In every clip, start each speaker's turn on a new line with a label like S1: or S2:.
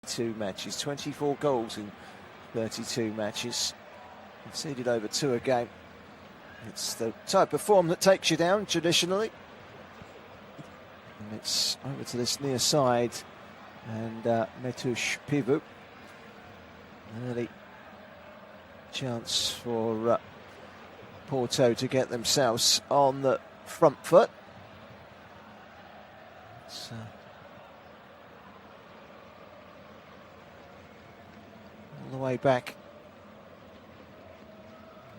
S1: 32 matches, 24 goals in 32 matches, conceded over 2 a game. It's the type of form that takes you down traditionally. And it's over to this near side, and Metush Pivu. An early chance for Porto to get themselves on the front foot. It's all the way back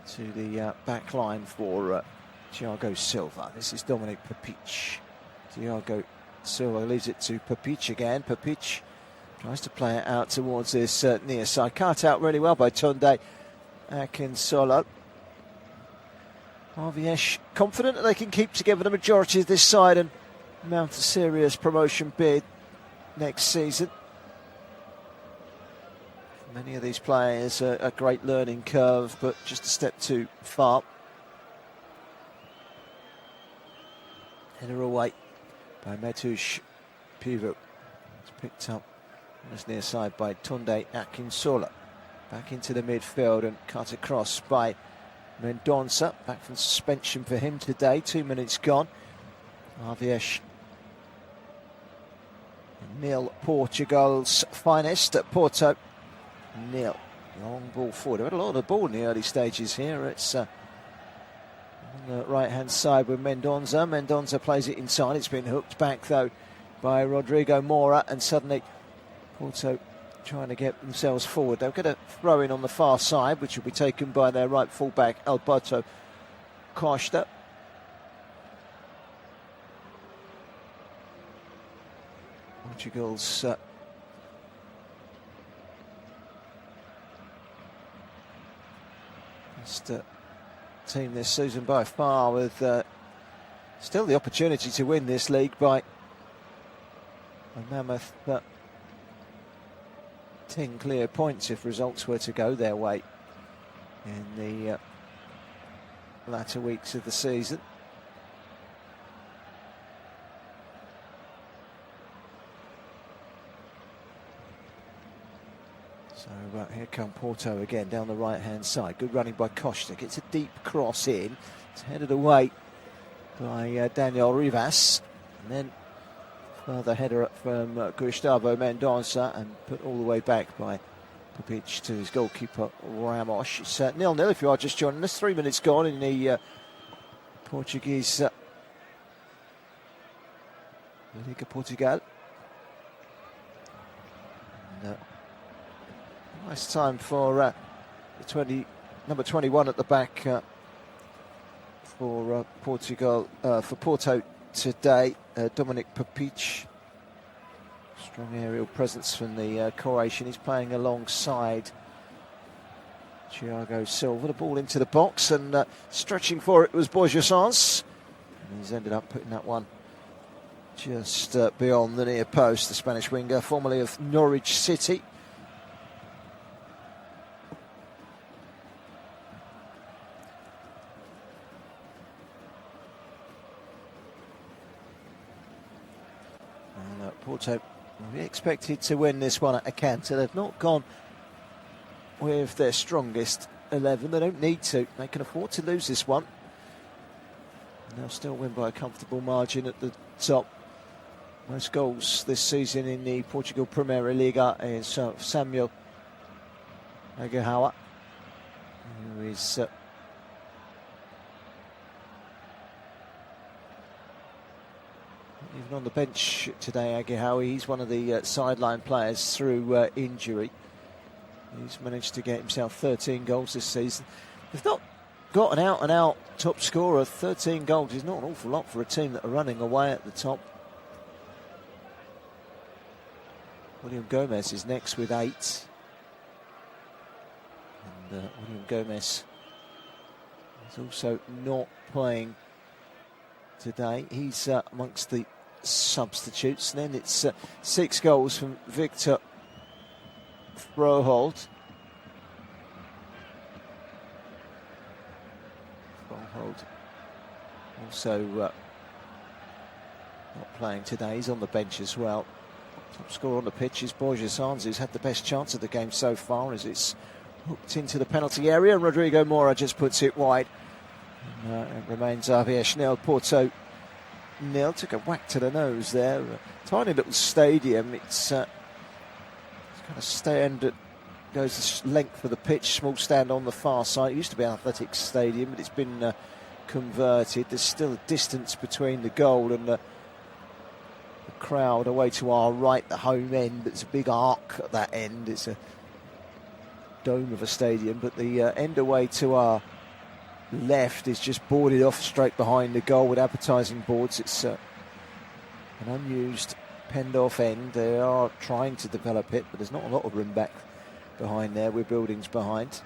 S1: to the back line for Thiago Silva. This is Dominic Papic. Thiago Silva leaves it to Papic again. Papic tries to play it out towards this near side. Cut out really well by Tunde Akinsolo. AVS confident that they can keep together the majority of this side and mount a serious promotion bid next season. Many of these players a great learning curve, but just a step too far. Header away by Metush Pivu. It's picked up on this near side by Tunde Akinsolo. Back into the midfield and cut across by Mendonça. Back from suspension for him today. 2 minutes gone. AVS 0, Portugal's finest at Porto 0. Long ball forward. They had a lot of the ball in the early stages here. It's on the right-hand side with Mendonça. Mendonça plays it inside. It's been hooked back, though, by Rodrigo Moura. And suddenly, Porto trying to get themselves forward. They'll get a throw in on the far side, which will be taken by their right fullback, Alberto Costa. Portugal's best team this season by far, with still the opportunity to win this league by a mammoth 10 clear points if results were to go their way in the latter weeks of the season. So here come Porto again down the right-hand side. Good running by Costa. Gets a deep cross in. It's headed away by Daniel Rivas. And then further header up from Gustavo Mendonça and put all the way back by Papic to his goalkeeper Ramos. It's 0-0 if you are just joining us. 3 minutes gone in the Portuguese Liga Portugal. And, nice time for the number 21 at the back for Portugal, for Porto today. Dominic Papic. Strong aerial presence from the Croatian. He's playing alongside Thiago Silva. The ball into the box, and stretching for it was Borja-Sans. And he's ended up putting that one just beyond the near post. The Spanish winger, formerly of Norwich City. Porto will be expected to win this one at Acanto. They've not gone with their strongest 11. They don't need to. They can afford to lose this one. And they'll still win by a comfortable margin at the top. Most goals this season in the Portugal Primeira Liga is Samuel Aguiar, who is even on the bench today. Aguiar, he's one of the sideline players through injury. He's managed to get himself 13 goals this season. They've not got an out-and-out top scorer. 13 goals is not an awful lot for a team that are running away at the top. William Gomez is next with 8. And William Gomez is also not playing today. He's amongst the substitutes. And then it's 6 goals from Victor Froholt. Froholt also not playing today. He's on the bench as well. Top scorer on the pitch is Borja Sanz, who's had the best chance of the game so far as it's hooked into the penalty area. And Rodrigo Mora just puts it wide. And, it remains AVS nil, Porto nil. Took a whack to the nose there. A tiny little stadium. It's kind of stand that goes the length of the pitch. Small stand on the far side. It used to be an athletic stadium, but it's been converted. There's still a distance between the goal and the crowd away to our right, the home end. It's a big arc at that end. It's a dome of a stadium, but the end away to our left is just boarded off straight behind the goal with advertising boards. It's an unused penned off end. They are trying to develop it, but there's not a lot of room back behind there with buildings behind.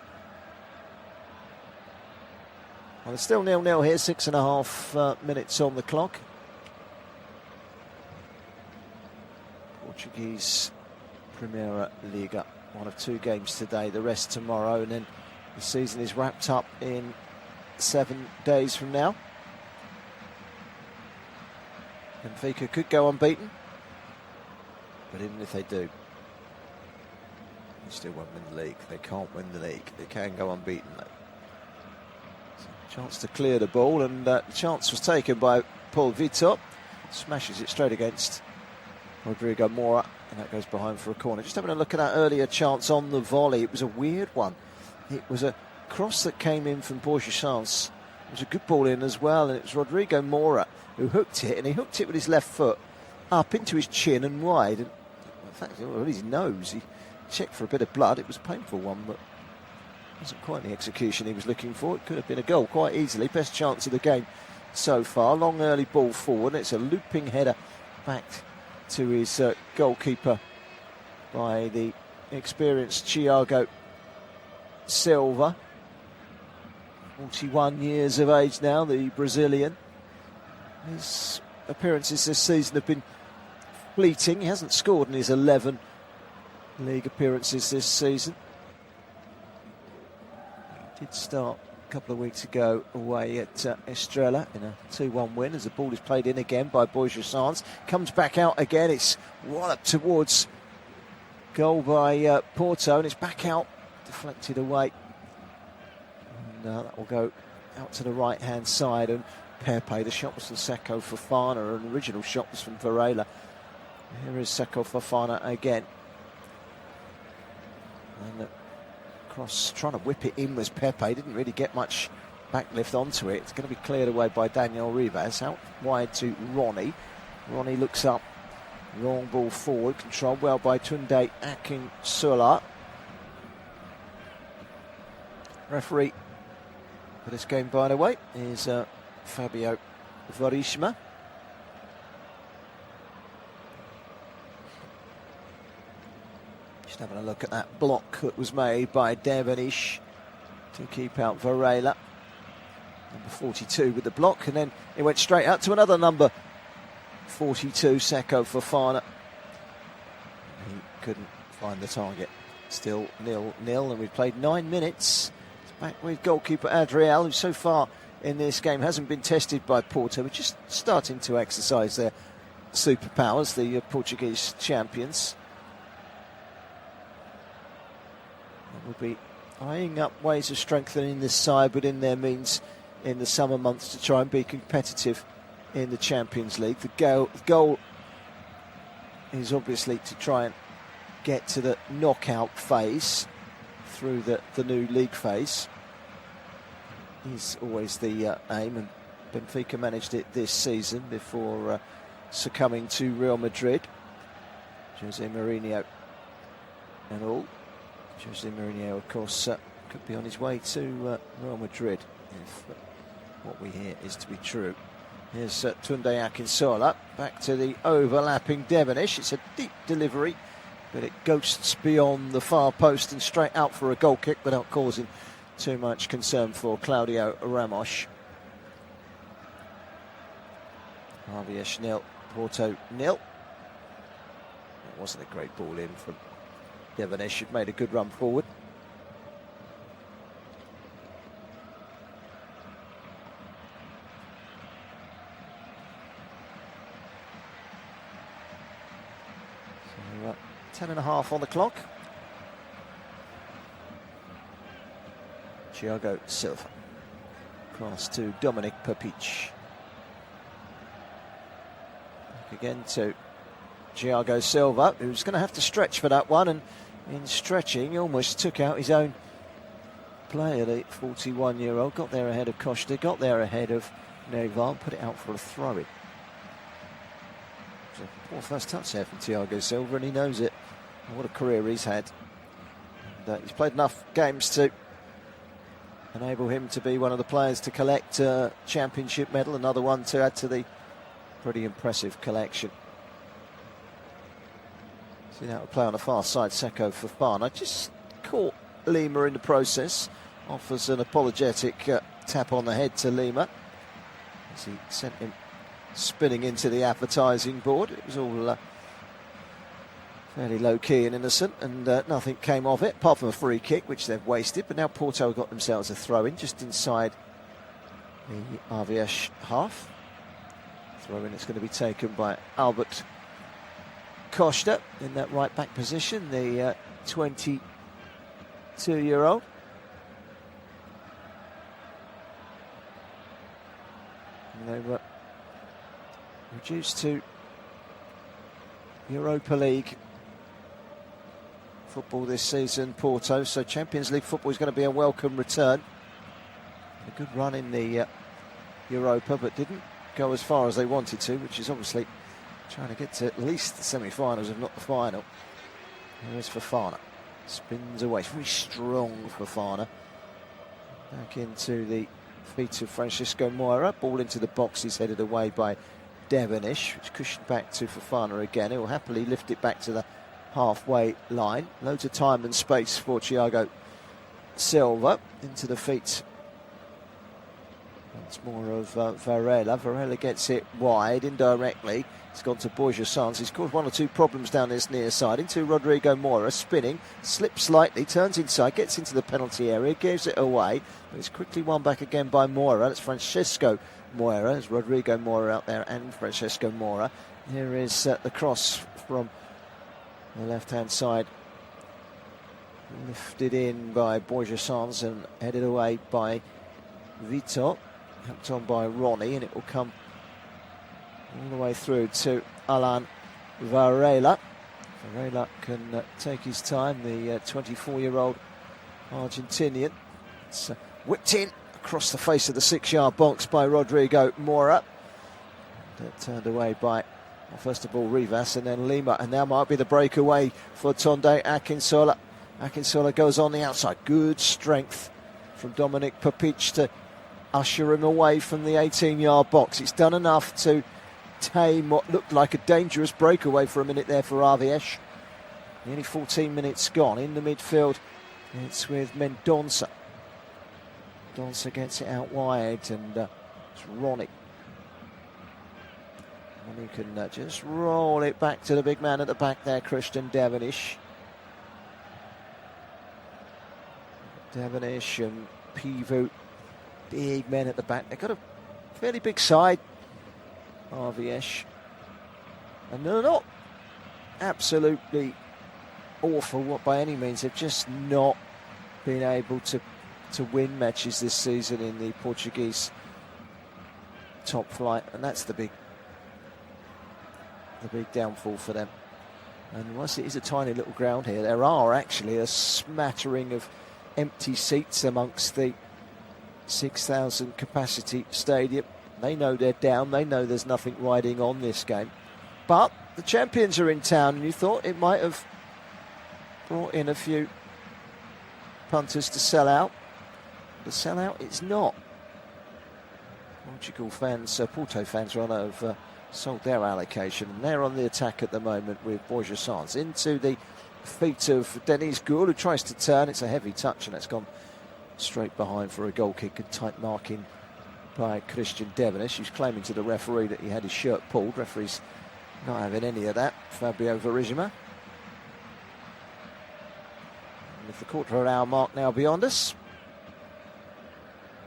S1: Well, it's still 0-0 here, 6.5 minutes on the clock. Portuguese Primeira Liga, one of 2 games today, the rest tomorrow, and then the season is wrapped up in 7 days from now. Benfica could go unbeaten, but even if they do, they still won't win the league. They can't win the league. They can go unbeaten though. So, chance to clear the ball, and the chance was taken by Paul Vitor. Smashes it straight against Rodrigo Mora, and that goes behind for a corner. Just having a look at that earlier chance on the volley. It was a weird one. It was a cross that came in from Borja Sanz. It was a good ball in as well, and it was Rodrigo Mora who hooked it, and he hooked it with his left foot up into his chin and wide. And in fact, on his nose, he checked for a bit of blood. It was a painful one, but it wasn't quite the execution he was looking for. It could have been a goal quite easily. Best chance of the game so far. Long early ball forward. It's a looping header back to his goalkeeper by the experienced Thiago Silva. 41 years of age now, the Brazilian. His appearances this season have been fleeting. He hasn't scored in his 11 league appearances this season. He did start a couple of weeks ago away at Estrela in a 2-1 win as the ball is played in again by Borja Sanz. Comes back out again. It's walloped towards goal by Porto, and it's back out, deflected away. And that will go out to the right-hand side. And Pepe, the shot was from Seko Fofana, and the original shot was from Varela. Here is Seko Fofana again. And the cross, trying to whip it in was Pepe, didn't really get much backlift onto it. It's going to be cleared away by Daniel Rivas, out wide to Ronnie. Ronnie looks up, long ball forward, controlled well by Tunde Akinsola. Referee for this game, by the way, is Fabio Varishma. Just having a look at that block that was made by Devenish to keep out Varela. Number 42 with the block, and then it went straight out to another number 42, Seko Fofana. He couldn't find the target. Still 0-0, and we've played 9 minutes. It's back with goalkeeper Adriel, who so far in this game hasn't been tested by Porto. We're just starting to exercise their superpowers, the Portuguese champions. We'll be eyeing up ways of strengthening this side within their means in the summer months to try and be competitive in the Champions League. The goal is obviously to try and get to the knockout phase through the new league phase. Is always the aim, and Benfica managed it this season before succumbing to Real Madrid. Jose Mourinho and all. Jose Mourinho, of course, could be on his way to Real Madrid if what we hear is to be true. Here's Tunde Akinsola, back to the overlapping Devenish. It's a deep delivery, but it ghosts beyond the far post and straight out for a goal kick without causing too much concern for Claudio Ramos. AVS nil, Porto nil. It wasn't a great ball in from Devenish. Had made a good run forward. 10:30 on the clock. Thiago Silva. Cross to Dominic Papic. Back again to Thiago Silva, who's going to have to stretch for that one, and in stretching, he almost took out his own player, the 41-year-old. Got there ahead of Costa, got there ahead of Neval, put it out for a throw-in. It's a poor first touch there from Thiago Silva, and he knows it. And what a career he's had. And, he's played enough games to enable him to be one of the players to collect a championship medal, another one to add to the pretty impressive collection. See that play on the far side, Seko Fofana just caught Lima in the process, offers an apologetic tap on the head to Lima as he sent him spinning into the advertising board. It was all fairly low-key and innocent, and nothing came of it, apart from a free kick, which they've wasted. But now Porto got themselves a throw-in just inside the RVS half. Throw-in that's going to be taken by Albert Costa in that right-back position, the 22-year-old. They were reduced to Europa League football this season, Porto, so Champions League football is going to be a welcome return. A good run in the Europa, but didn't go as far as they wanted to, which is obviously trying to get to at least the semi-finals, if not the final. Here is Fofana. Spins away. It's very strong Fofana. Back into the feet of Francisco Moira. Ball into the box is headed away by Devonish, which cushioned back to Fofana again. He will happily lift it back to the halfway line. Loads of time and space for Thiago Silva. Into the feet once more of Varela. Varela gets it wide, indirectly. It's gone to Borja Sanz. He's caused one or two problems down this near side. Into Rodrigo Moura, spinning, slips slightly, turns inside, gets into the penalty area, gives it away. But it's quickly won back again by Moura. It's Francisco Moura. There's Rodrigo Moura out there and Francisco Moura. Here is the cross from the left-hand side. Lifted in by Borja Sanz and headed away by Vito. Helped on by Ronnie, and it will come all the way through to Alan Varela. Varela can take his time, the 24-year-old Argentinian. It's whipped in across the face of the 6-yard box by Rodrigo Moura. Turned away by, well, first of all, Rivas and then Lima. And now might be the breakaway for Tunde Akinsola. Akinsola goes on the outside. Good strength from Dominic Papic to usher him away from the 18-yard box. It's done enough to tame what looked like a dangerous breakaway for a minute there for RVS. Nearly 14 minutes gone. In the midfield, it's with Mendonça. Mendonça gets it out wide, and it's Ronnie. And you can just roll it back to the big man at the back there, Christian Devonish. Devonish and Pivot, big men at the back. They've got a fairly big side, RVS. And they're not absolutely awful by any means. They've just not been able to win matches this season in the Portuguese top flight. And that's the big downfall for them. And whilst it is a tiny little ground here, there are actually a smattering of empty seats amongst the 6,000 capacity stadium. They know they're down, they know there's nothing riding on this game. But the champions are in town, and you thought it might have brought in a few punters to sell out. The sell out, it's not. Portugal fans, Porto fans rather, have sold their allocation, and they're on the attack at the moment with Borja Sanz. Into the feet of Denis Goul, who tries to turn. It's a heavy touch, and it's gone straight behind for a goal kick. And tight marking by Christian Devonish, who's claiming to the referee that he had his shirt pulled. Referee's not having any of that. Fabio Varizima. And with the quarter of an hour mark now beyond us,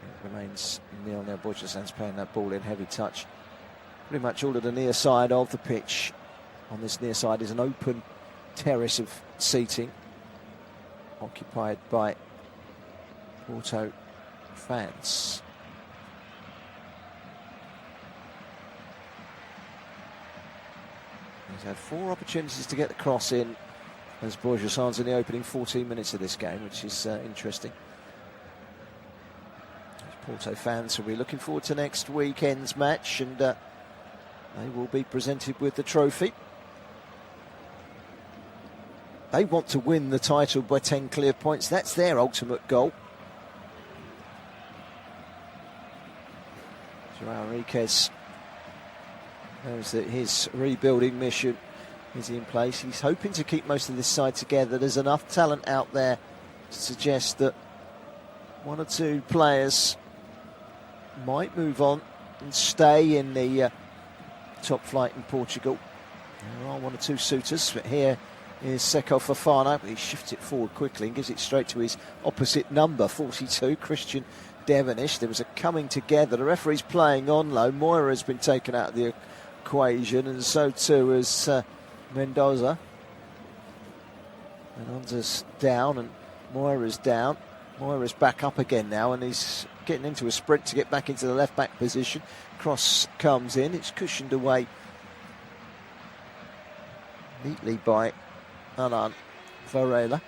S1: it remains 0-0. Borja Sanz playing that ball in, heavy touch. Pretty much all of the near side of the pitch. On this near side is an open terrace of seating occupied by Porto fans. He's had 4 opportunities to get the cross in as Borja-Sanz in the opening 14 minutes of this game, which is interesting. Porto fans will be looking forward to next weekend's match, and they will be presented with the trophy. They want to win the title by 10 clear points. That's their ultimate goal. Joao Enriquez knows that his rebuilding mission is in place. He's hoping to keep most of this side together. There's enough talent out there to suggest that 1 or 2 players might move on and stay in the top flight in Portugal. There are 1 or 2 suitors, but here is Seko Fofana. He shifts it forward quickly and gives it straight to his opposite number, 42, Christian Devenish. There was a coming together. The referee's playing on low. Moira has been taken out of the equation, and so too has Mendoza. Mendoza's down and Moira's down. Moira's back up again now, and he's getting into a sprint to get back into the left-back position. Cross comes in. It's cushioned away neatly by Alan Varela.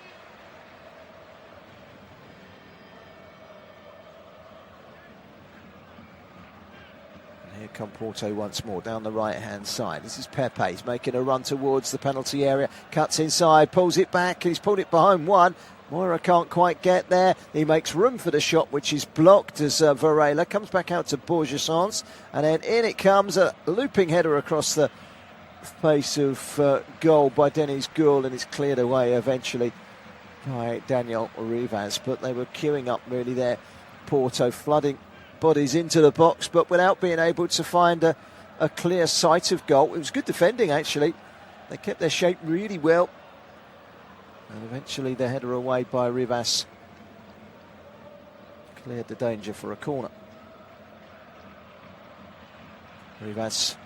S1: And here come Porto once more down the right-hand side. This is Pepe. He's making a run towards the penalty area. Cuts inside, pulls it back. He's pulled it behind one. Moira can't quite get there. He makes room for the shot, which is blocked as Varela comes back out to Borja-Sanz, and then in it comes a looping header across the face of goal by Denis Gould, and it's cleared away eventually by Daniel Rivas. But they were queuing up really there, Porto, flooding bodies into the box, but without being able to find a clear sight of goal. It was good defending, actually. They kept their shape really well. And eventually the header away by Rivas cleared the danger for a corner. Rivas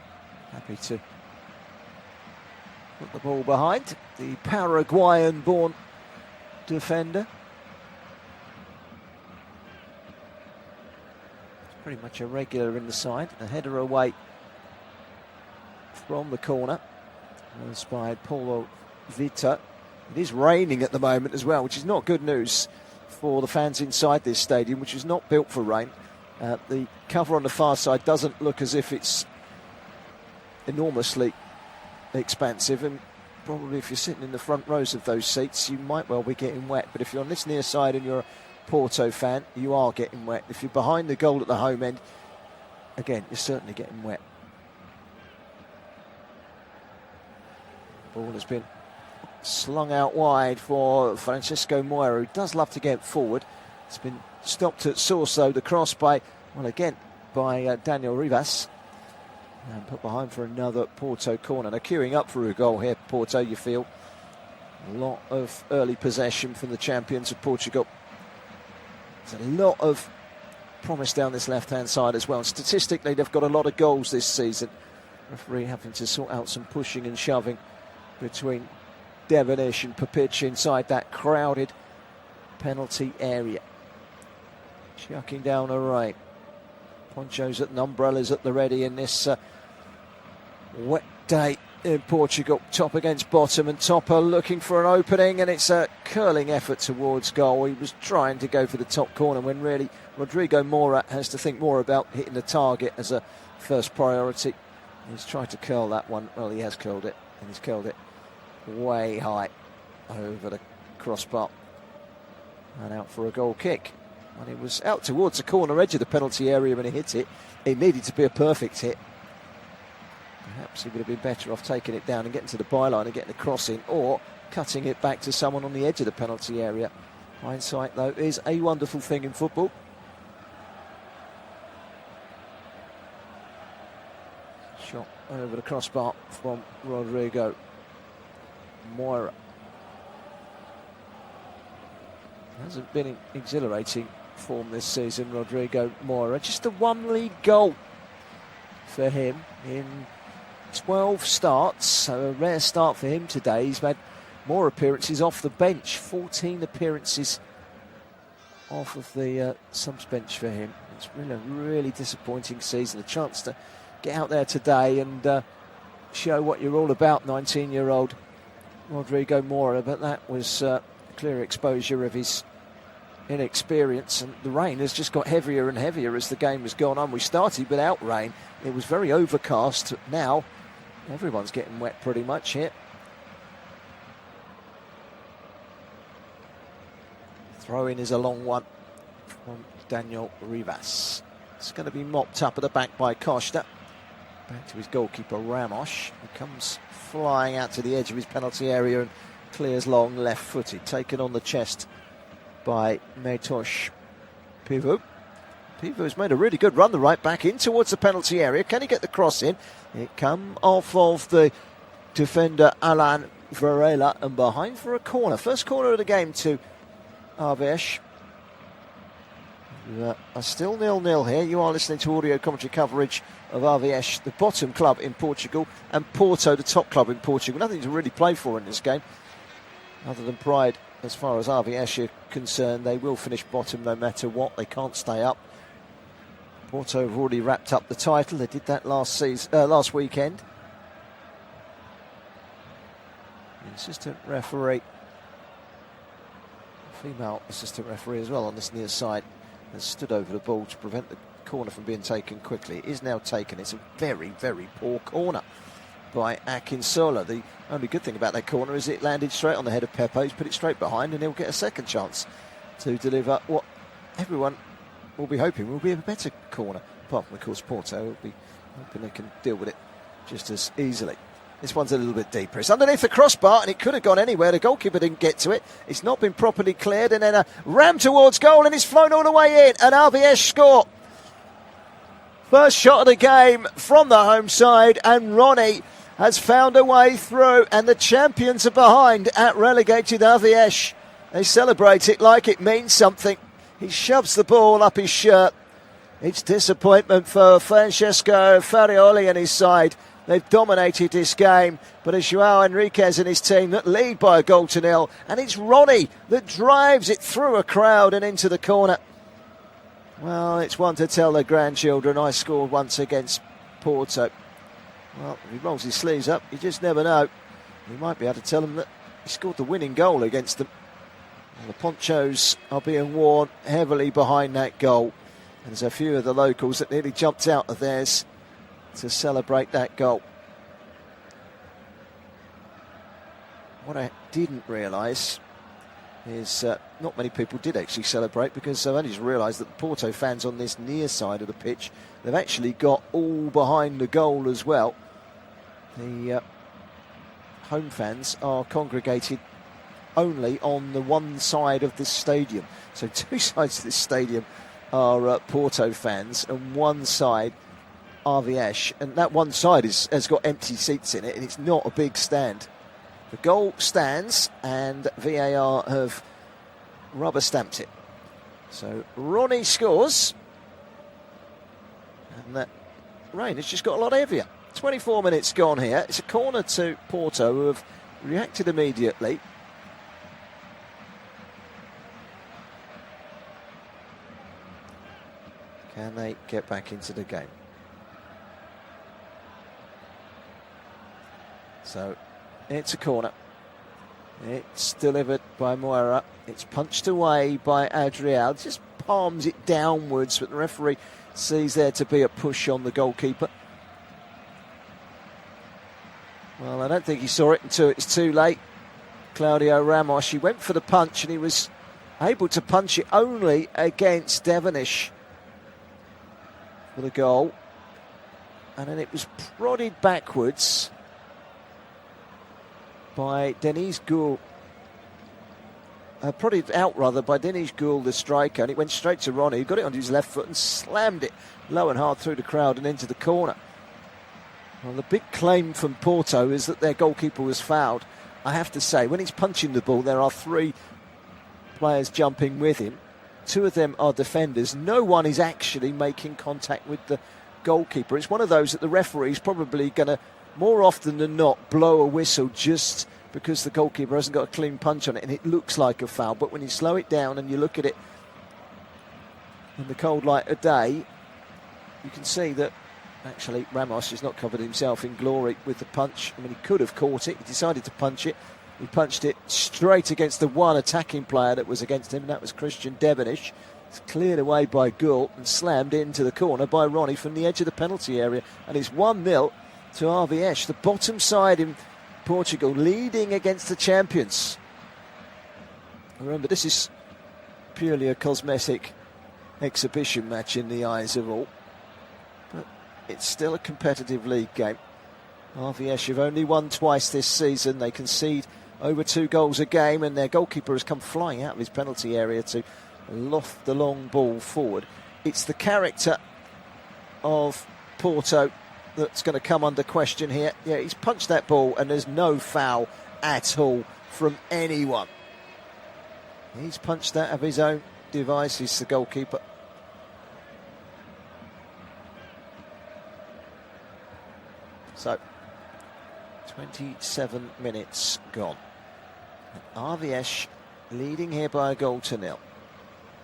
S1: happy to put the ball behind. The Paraguayan-born defender. It's pretty much a regular in the side. A header away from the corner was by Paulo Vitor. It is raining at the moment as well, which is not good news for the fans inside this stadium, which is not built for rain. The cover on the far side doesn't look as if it's enormously expansive, and probably if you're sitting in the front rows of those seats, you might well be getting wet. But if you're on this near side and you're a Porto fan, you are getting wet. If you're behind the goal at the home end, again, you're certainly getting wet. Ball has been slung out wide for Francisco Moira, who does love to get forward. It's been stopped at source, though, the cross by Daniel Rivas, and put behind for another Porto corner. They're queuing up for a goal here, Porto, you feel. A lot of early possession from the champions of Portugal. There's a lot of promise down this left-hand side as well. Statistically, they've got a lot of goals this season. Referee having to sort out some pushing and shoving between Devenish and Papic inside that crowded penalty area. Chucking down a right. Ponchos and umbrellas at the ready in this wet day in Portugal. Top against bottom, and Topper looking for an opening, and it's a curling effort towards goal. He was trying to go for the top corner when really Rodrigo Moura has to think more about hitting the target as a first priority. He's tried to curl that one. Well, he has curled it, and he's curled it way high over the crossbar and out for a goal kick. And it was out towards the corner edge of the penalty area when he hit it. It needed to be a perfect hit. Perhaps he would have been better off taking it down and getting to the byline and getting a cross in, or cutting it back to someone on the edge of the penalty area. Hindsight, though, is a wonderful thing in football. Shot over the crossbar from Rodrigo Moira. Hasn't been exhilarating form this season, Rodrigo Moira. Just the one league goal for him in 12 starts, so a rare start for him today. He's had more appearances off the bench. 14 appearances off of the subs bench for him. It's been a really disappointing season. A chance to get out there today and show what you're all about, 19-year-old Rodrigo Mora, but that was clear exposure of his inexperience, and the rain has just got heavier and heavier as the game has gone on. We started without rain. It was very overcast. Now everyone's getting wet pretty much here. Throw-in is a long one from Daniel Rivas. It's going to be mopped up at the back by Costa. Back to his goalkeeper Ramos, who comes flying out to the edge of his penalty area and clears long left-footed. Taken on the chest by Metosh Pivot. Pivot's made a really good run the right back in towards the penalty area. Can he get the cross in? It come off of the defender Alan Varela and behind for a corner. First corner of the game to AVS. Are still 0-0 here. You are listening to audio commentary coverage of AVS, the bottom club in Portugal, and Porto, the top club in Portugal. Nothing to really play for in this game, other than pride. As far as AVS are concerned, they will finish bottom no matter what. They can't stay up. Porto have already wrapped up the title. They did that last weekend. The assistant referee, female assistant referee as well on this near side, has stood over the ball to prevent the corner from being taken quickly. It is now taken. It's a very, very poor corner by Akinsola. The only good thing about that corner is it landed straight on the head of Pepe. He's put it straight behind and he'll get a second chance to deliver what everyone will be hoping will be a better corner. Apart from, of course, Porto will be hoping they can deal with it just as easily. This one's a little bit deeper. It's underneath the crossbar and it could have gone anywhere. The goalkeeper didn't get to it. It's not been properly cleared, and then a ram towards goal and it's flown all the way in. An RVS score. First shot of the game from the home side, and Ronnie has found a way through, and the champions are behind at relegated RVS. They celebrate it like it means something. He shoves the ball up his shirt. It's disappointment for Francesco Farioli and his side. They've dominated this game, but it's João Enriquez and his team that lead by a 0-0, and it's Ronnie that drives it through a crowd and into the corner. Well, it's one to tell their grandchildren, I scored once against Porto. Well, if he rolls his sleeves up, you just never know. He might be able to tell them that he scored the winning goal against them. And the ponchos are being worn heavily behind that goal. And there's a few of the locals that nearly jumped out of theirs to celebrate that goal. What I didn't realise is not many people did actually celebrate, because I've only just realised that the Porto fans on this near side of the pitch, they've actually got all behind the goal as well. The home fans are congregated only on the one side of this stadium. So two sides of this stadium are Porto fans and one side RVS, and that one side has got empty seats in it, and it's not a big stand. The goal stands and VAR have rubber stamped it. So Ronnie scores, and that rain has just got a lot heavier. 24 minutes gone here. It's a corner to Porto, who have reacted immediately. Can they get back into the game? So it's a corner. It's delivered by Moira. It's punched away by Adriel. Just palms it downwards, but the referee sees there to be a push on the goalkeeper. Well, I don't think he saw it until it's too late. Claudio Ramos, he went for the punch and he was able to punch it only against Devonish for the goal. And then it was prodded backwards by Deniz Gül. Prodded out rather by Deniz Gül, the striker, and it went straight to Ronnie. He got it onto his left foot and slammed it low and hard through the crowd and into the corner. Well, the big claim from Porto is that their goalkeeper was fouled. I have to say, when he's punching the ball, there are three players jumping with him. Two of them are defenders. No one is actually making contact with the goalkeeper. It's one of those that the referee's probably going to, more often than not, blow a whistle just because the goalkeeper hasn't got a clean punch on it and it looks like a foul. But when you slow it down and you look at it in the cold light of day, you can see that actually Ramos has not covered himself in glory with the punch. I mean, he could have caught it. He decided to punch it. He punched it straight against the one attacking player that was against him, and that was Christian Devenish. It's cleared away by Gould and slammed into the corner by Ronnie from the edge of the penalty area. And it's 1-0 to RVS, the bottom side in Portugal, leading against the champions. Remember, this is purely a cosmetic exhibition match in the eyes of all. But it's still a competitive league game. RVS have only won twice this season. They concede over 2 goals a game, and their goalkeeper has come flying out of his penalty area to loft the long ball forward. It's the character of Porto that's going to come under question here. Yeah, he's punched that ball and there's no foul at all from anyone. He's punched that of his own devices, the goalkeeper. So, 27 minutes gone. RVS leading here by a goal to nil.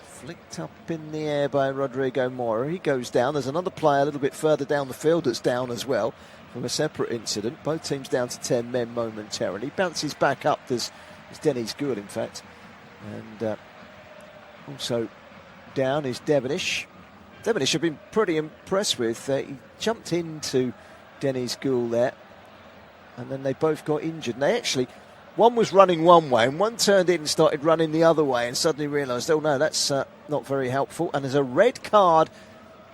S1: Flicked up in the air by Rodrigo Moura. He goes down. There's another player a little bit further down the field that's down as well from a separate incident. Both teams down to 10 men momentarily. Bounces back up. There's Denny's Gould, in fact. And also down is Devenish. Devenish have been pretty impressed with. He jumped into Denny's Gould there. And then they both got injured. And they actually... One was running one way and one turned in and started running the other way and suddenly realised, oh no, that's not very helpful. And there's a red card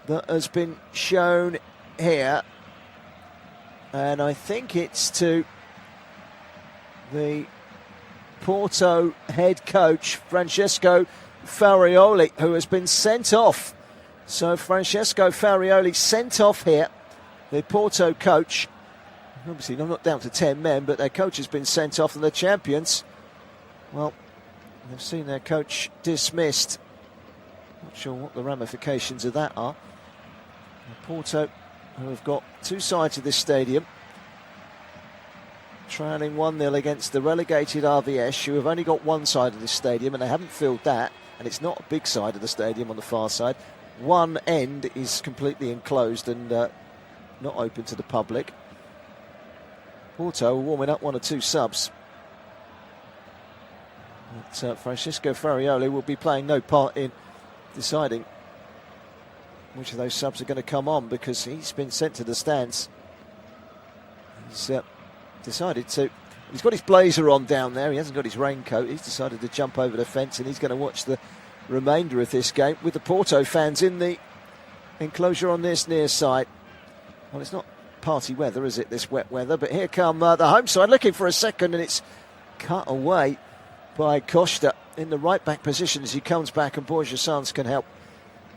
S1: that has been shown here. And I think it's to the Porto head coach, Francesco Farioli, who has been sent off. So Francesco Farioli sent off here, the Porto coach. Obviously, not down to 10 men, but their coach has been sent off, and the champions, well, they've seen their coach dismissed. Not sure what the ramifications of that are. Porto, who have got 2 sides of this stadium, trailing 1-0 against the relegated RVS, who have only got 1 side of this stadium, and they haven't filled that, and it's not a big side of the stadium on the far side. One end is completely enclosed and not open to the public. Porto warming up 1 or 2 subs. But Francesco Farioli will be playing no part in deciding which of those subs are going to come on, because he's been sent to the stands. He's decided to... He's got his blazer on down there. He hasn't got his raincoat. He's decided to jump over the fence, and he's going to watch the remainder of this game with the Porto fans in the enclosure on this near side. Well, it's not party weather, is it, this wet weather? But here come the home side looking for a second, and it's cut away by Costa in the right back position as he comes back, and Borja Sanz can help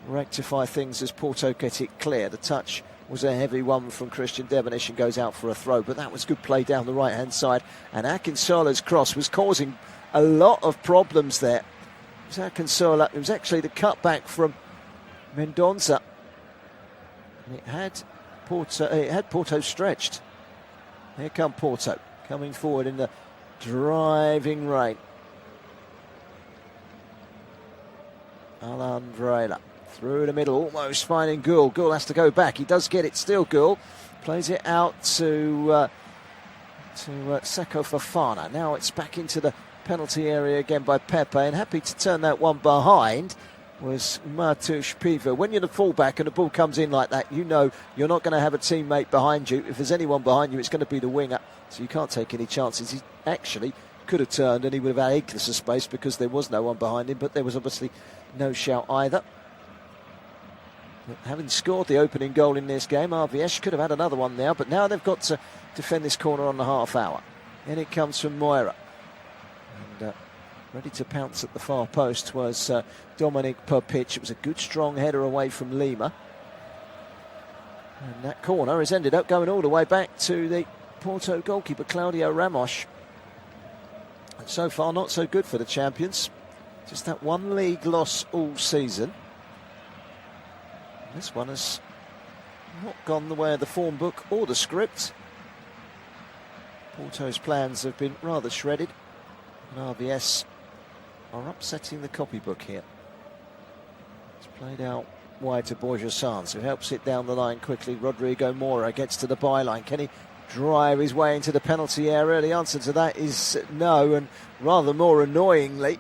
S1: rectify things as Porto get it clear. The touch was a heavy one from Christian Devenish and goes out for a throw, but that was good play down the right hand side, and Akinsola's cross was causing a lot of problems there. It was Akinsola. It was actually the cutback from Mendonça, and it had Porto stretched. Here come Porto, coming forward in the driving rain. Alan Varela through the middle, almost finding Gould. Gould has to go back. He does get it still, Gould. Plays it out to Seko Fofana. Now it's back into the penalty area again by Pepe, and happy to turn that one behind was Martush Piva. When you're the fullback and the ball comes in like that, you know you're not going to have a teammate behind you. If there's anyone behind you, it's going to be the winger, so you can't take any chances. He actually could have turned and he would have had acres of space because there was no one behind him, but there was obviously no shout either. But having scored the opening goal in this game, RVS could have had another one now, but now they've got to defend this corner on the half hour. In it comes from Moira. And ready to pounce at the far post was Dominic Perpich. It was a good strong header away from Lima. And that corner has ended up going all the way back to the Porto goalkeeper, Claudio Ramos. And so far, not so good for the champions. Just that 1 league loss all season. And this one has not gone the way of the form book or the script. Porto's plans have been rather shredded, and RVS are upsetting the copybook here. It's played out wide to Borja Sanz, who helps it down the line quickly. Rodrigo Mora gets to the byline. Can he drive his way into the penalty area? The answer to that is no, and rather more annoyingly,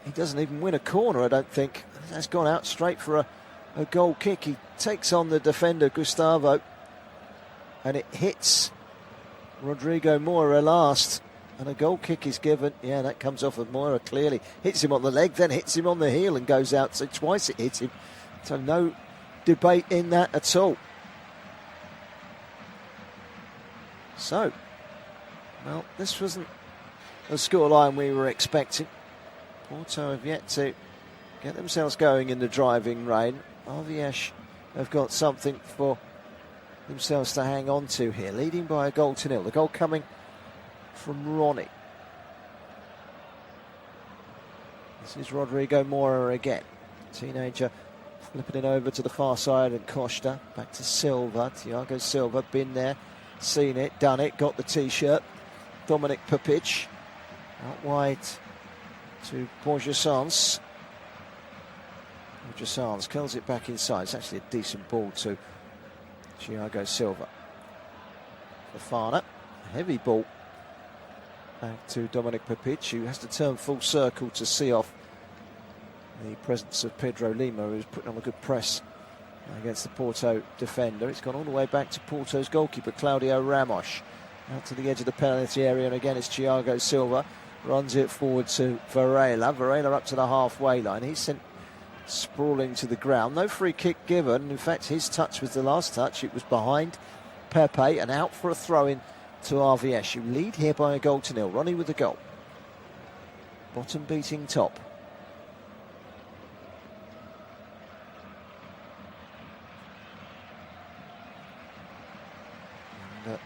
S1: he doesn't even win a corner, I don't think. That's gone out straight for a goal kick. He takes on the defender, Gustavo, and it hits Rodrigo Mora last, and a goal kick is given. Yeah, that comes off of Mora clearly. Hits him on the leg, then hits him on the heel and goes out. So twice it hits him. So no debate in that at all. So, well, this wasn't the scoreline we were expecting. Porto have yet to get themselves going in the driving rain. RVS have got something for themselves to hang on to here, leading by a goal to nil. The goal coming from Ronnie. This is Rodrigo Mora again. Teenager flipping it over to the far side, and Costa back to Silva. Thiago Silva, been there, seen it, done it, got the t-shirt. Dominic Papic out wide to Borja Sanz. Borja Sanz curls it back inside. It's actually a decent ball to Thiago Silva. Fofana, a heavy ball back to Dominic Papic, who has to turn full circle to see off the presence of Pedro Lima, who's putting on a good press against the Porto defender. It's gone all the way back to Porto's goalkeeper, Claudio Ramos, out to the edge of the penalty area, and again it's Thiago Silva, runs it forward to Varela. Varela up to the halfway line. He's sent sprawling to the ground. No free kick given. In fact, his touch was the last touch. It was behind Pepe and out for a throw-in to RVS. You lead here by a goal to nil. Ronnie with the goal. Bottom beating top. And,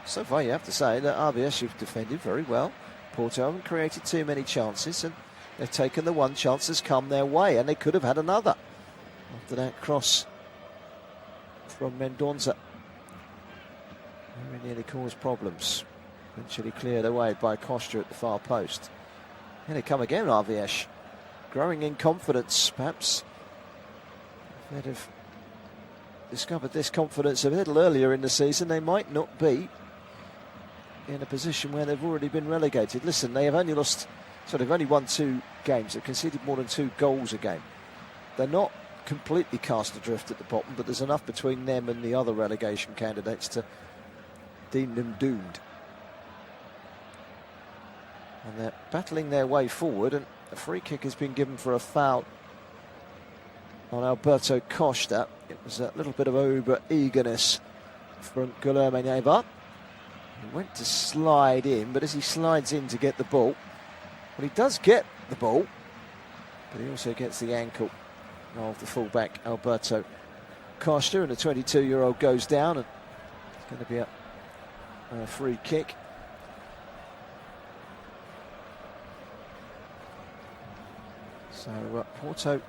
S1: so far you have to say that RVS have defended very well. Porto haven't created too many chances, and they've taken the one chance that's come their way, and they could have had another after that cross from Mendonça. Very nearly caused problems. Eventually cleared away by Costa at the far post. Here they come again, RVS. Growing in confidence, perhaps. If they'd have discovered this confidence a little earlier in the season, they might not be in a position where they've already been relegated. Listen, they have only lost, so they've only won 2 games. They've conceded more than 2 goals a game. They're not completely cast adrift at the bottom, but there's enough between them and the other relegation candidates to deem them doomed. And they're battling their way forward, and a free kick has been given for a foul on Alberto Costa. It was a little bit of over eagerness from Guilherme Neva. He went to slide in, but as he slides in to get the ball, well, he does get the ball, but he also gets the ankle of the fullback Alberto Costa, and the 22-year-old goes down, and it's going to be a free kick. So Porto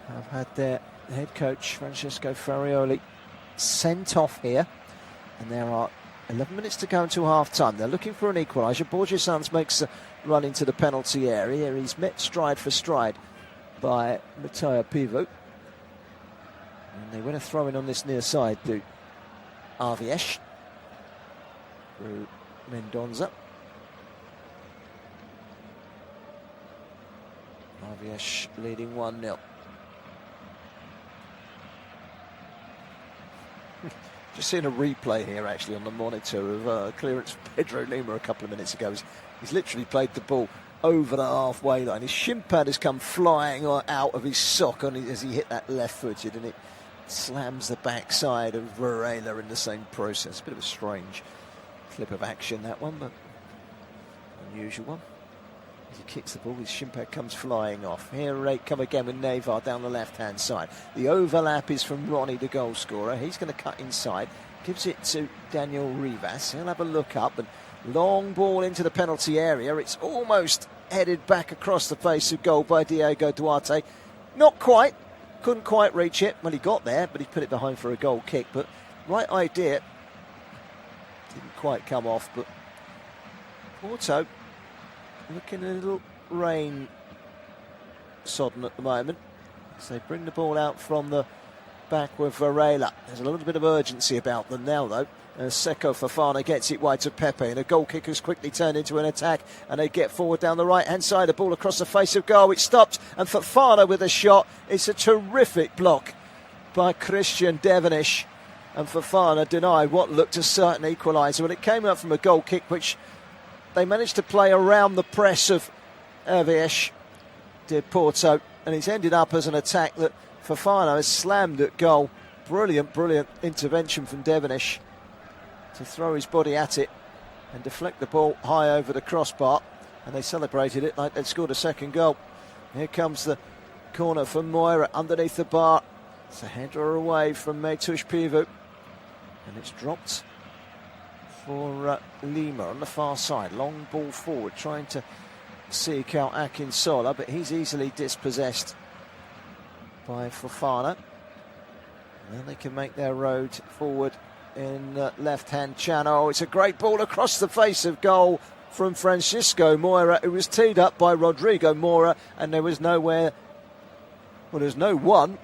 S1: have had their head coach Francesco Farioli sent off here, and there are 11 minutes to go until half-time. They're looking for an equaliser. Borja Sanz makes a run into the penalty area. He's met stride for stride by Matteo Pivo. And they win a throw-in on this near side to RVS through Mendonça. RVS leading 1-0. Just seeing a replay here actually on the monitor of clearance from Pedro Lima a couple of minutes ago. He's literally played the ball over the halfway line. His shin pad has come flying out of his sock as he hit that left-footed, and it slams the backside of Varela in the same process. A bit of a strange flip of action, that one, but unusual one. As he kicks the ball, his shin pad comes flying off. Here they come again with Nevar down the left-hand side. The overlap is from Ronnie, the goal scorer. He's going to cut inside, gives it to Daniel Rivas. He'll have a look up, and long ball into the penalty area. It's almost headed back across the face of goal by Diego Duarte. Not quite, couldn't quite reach it. Well, he got there, but he put it behind for a goal kick. But right idea Didn't quite come off, but Porto looking a little rain sodden at the moment. So they bring the ball out from the back with Varela. There's a little bit of urgency about them now, though. As Seko Fofana gets it wide to Pepe, and a goal kick has quickly turned into an attack, and they get forward down the right-hand side. The ball across the face of goal. It's stopped, and Fofana with a shot. It's a terrific block by Christian Devenish, and Fofana denied what looked a certain equaliser. When it came up from a goal kick, which they managed to play around the press of AVS de Porto, and it's ended up as an attack that Fofana has slammed at goal. Brilliant intervention from Devenish to throw his body at it and deflect the ball high over the crossbar, and they celebrated it like they'd scored a second goal. Here comes the corner for Moira underneath the bar. It's a header away from Metush Pivu, and it's dropped for Lima on the far side. Long ball forward, trying to seek out Akinsola, but he's easily dispossessed by Fofana. And then they can make their road forward in left-hand channel. It's a great ball across the face of goal from Francisco Moira. It was teed up by Rodrigo Moura, and there was no one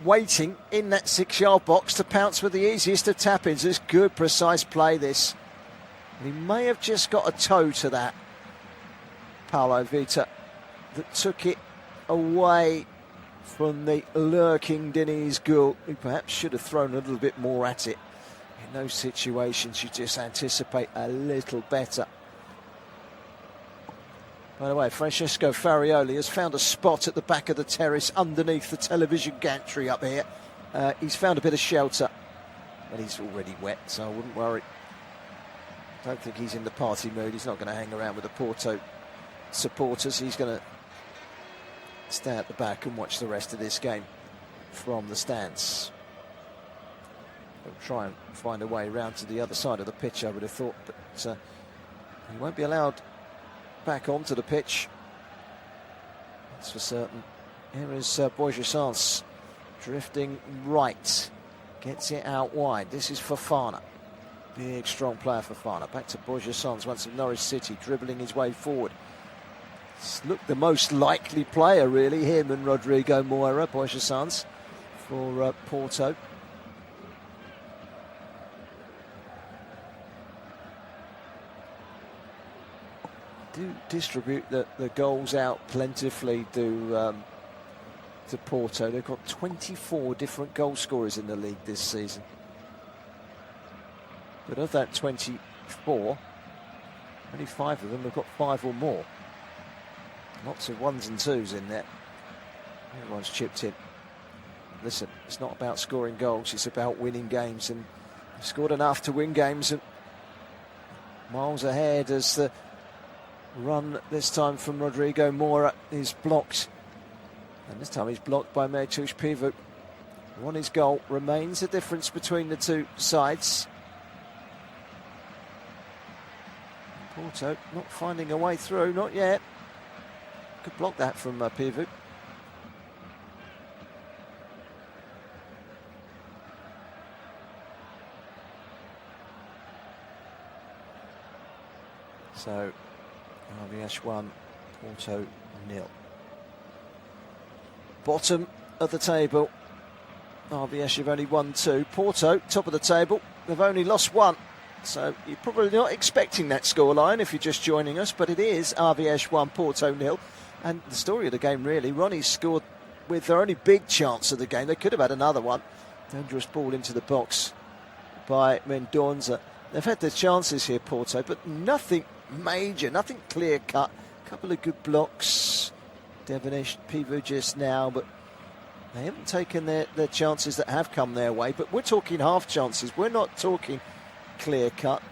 S1: waiting in that 6-yard box to pounce with the easiest of tap-ins. It's good, precise play, this. And he may have just got a toe to that, Paulo Vita, that took it away from the lurking Diniz Gul, who perhaps should have thrown a little bit more at it. In those situations, you just anticipate a little better. By the way, Francesco Farioli has found a spot at the back of the terrace underneath the television gantry up here. He's found a bit of shelter, but he's already wet, so I wouldn't worry. I don't think he's in the party mood. He's not going to hang around with the Porto supporters. He's going to stay at the back and watch the rest of this game from the stands. He'll try and find a way around to the other side of the pitch, I would have thought, but he won't be allowed back onto the pitch. That's for certain. Here is Borja drifting right, gets it out wide. This is Fofana, big strong player Fofana. Back to Borja once of Norwich City, dribbling his way forward. It's looked the most likely player, really, him and Rodrigo Moura. Borja for Porto. Do distribute the goals out plentifully to Porto. They've got 24 different goal scorers in the league this season. But of that 24, only 5 of them have got 5 or more. Lots of 1s and 2s in there. Everyone's chipped in. Listen, it's not about scoring goals, it's about winning games, and they've scored enough to win games, and miles ahead as the run this time from Rodrigo Moura is blocked, and this time he's blocked by Metush Pivu. Won his goal, remains the difference between the two sides. Porto not finding a way through, not yet. Could block that from Pivu. So AVS 1, Porto 0. Bottom of the table, RVS have only won 2. Porto, top of the table, they've only lost 1. So you're probably not expecting that scoreline if you're just joining us, but it is RVS 1, Porto 0. And the story of the game, really, Ronnie scored with their only big chance of the game. They could have had another one. Dangerous ball into the box by Mendonça. They've had their chances here, Porto, but nothing major, nothing clear-cut. A couple of good blocks. Devenish, Pivu just now, but they haven't taken their chances that have come their way. But we're talking half chances. We're not talking clear-cut.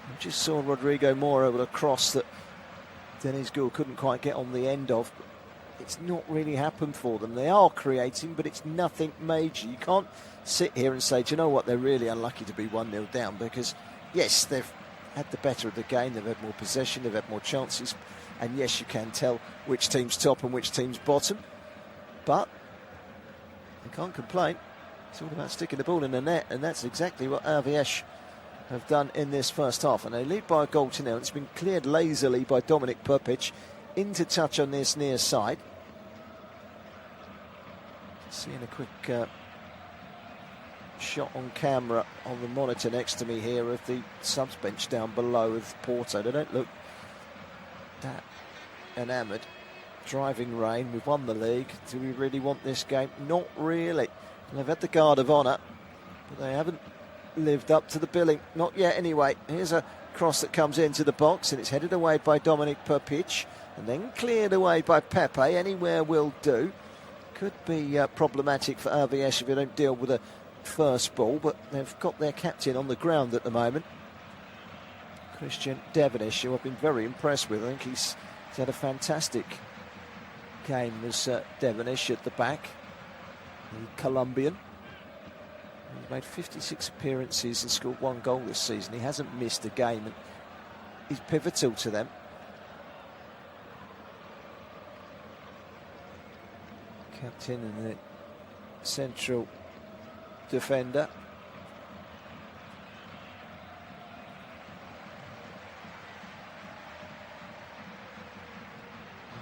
S1: We just saw Rodrigo Moura with a cross that Diniz Gul couldn't quite get on the end of. It's not really happened for them. They are creating, but it's nothing major. You can't sit here and say, do you know what, they're really unlucky to be 1-0 down, because, yes, they've had the better of the game, they've had more possession, they've had more chances, and yes, you can tell which team's top and which team's bottom, but they can't complain. It's all about sticking the ball in the net, and that's exactly what AVS have done in this first half, and they lead by a goal to nil. It's been cleared lazily by Dominic Perpic into touch on this near side. Seeing a quick shot on camera on the monitor next to me here of the subs bench down below of Porto. They don't look that enamoured. Driving rain, we've won the league. Do we really want this game? Not really. They've had the guard of honour, but they haven't lived up to the billing. Not yet anyway. Here's a cross that comes into the box, and it's headed away by Dominic Perpic and then cleared away by Pepe. Anywhere will do. Could be problematic for RVS if they don't deal with a first ball, but they've got their captain on the ground at the moment, Christian Devenish, who I've been very impressed with. I think he's had a fantastic game as Devenish at the back, the Colombian. He's made 56 appearances and scored 1 goal this season. He hasn't missed a game, and he's pivotal to them. Captain and the central defender.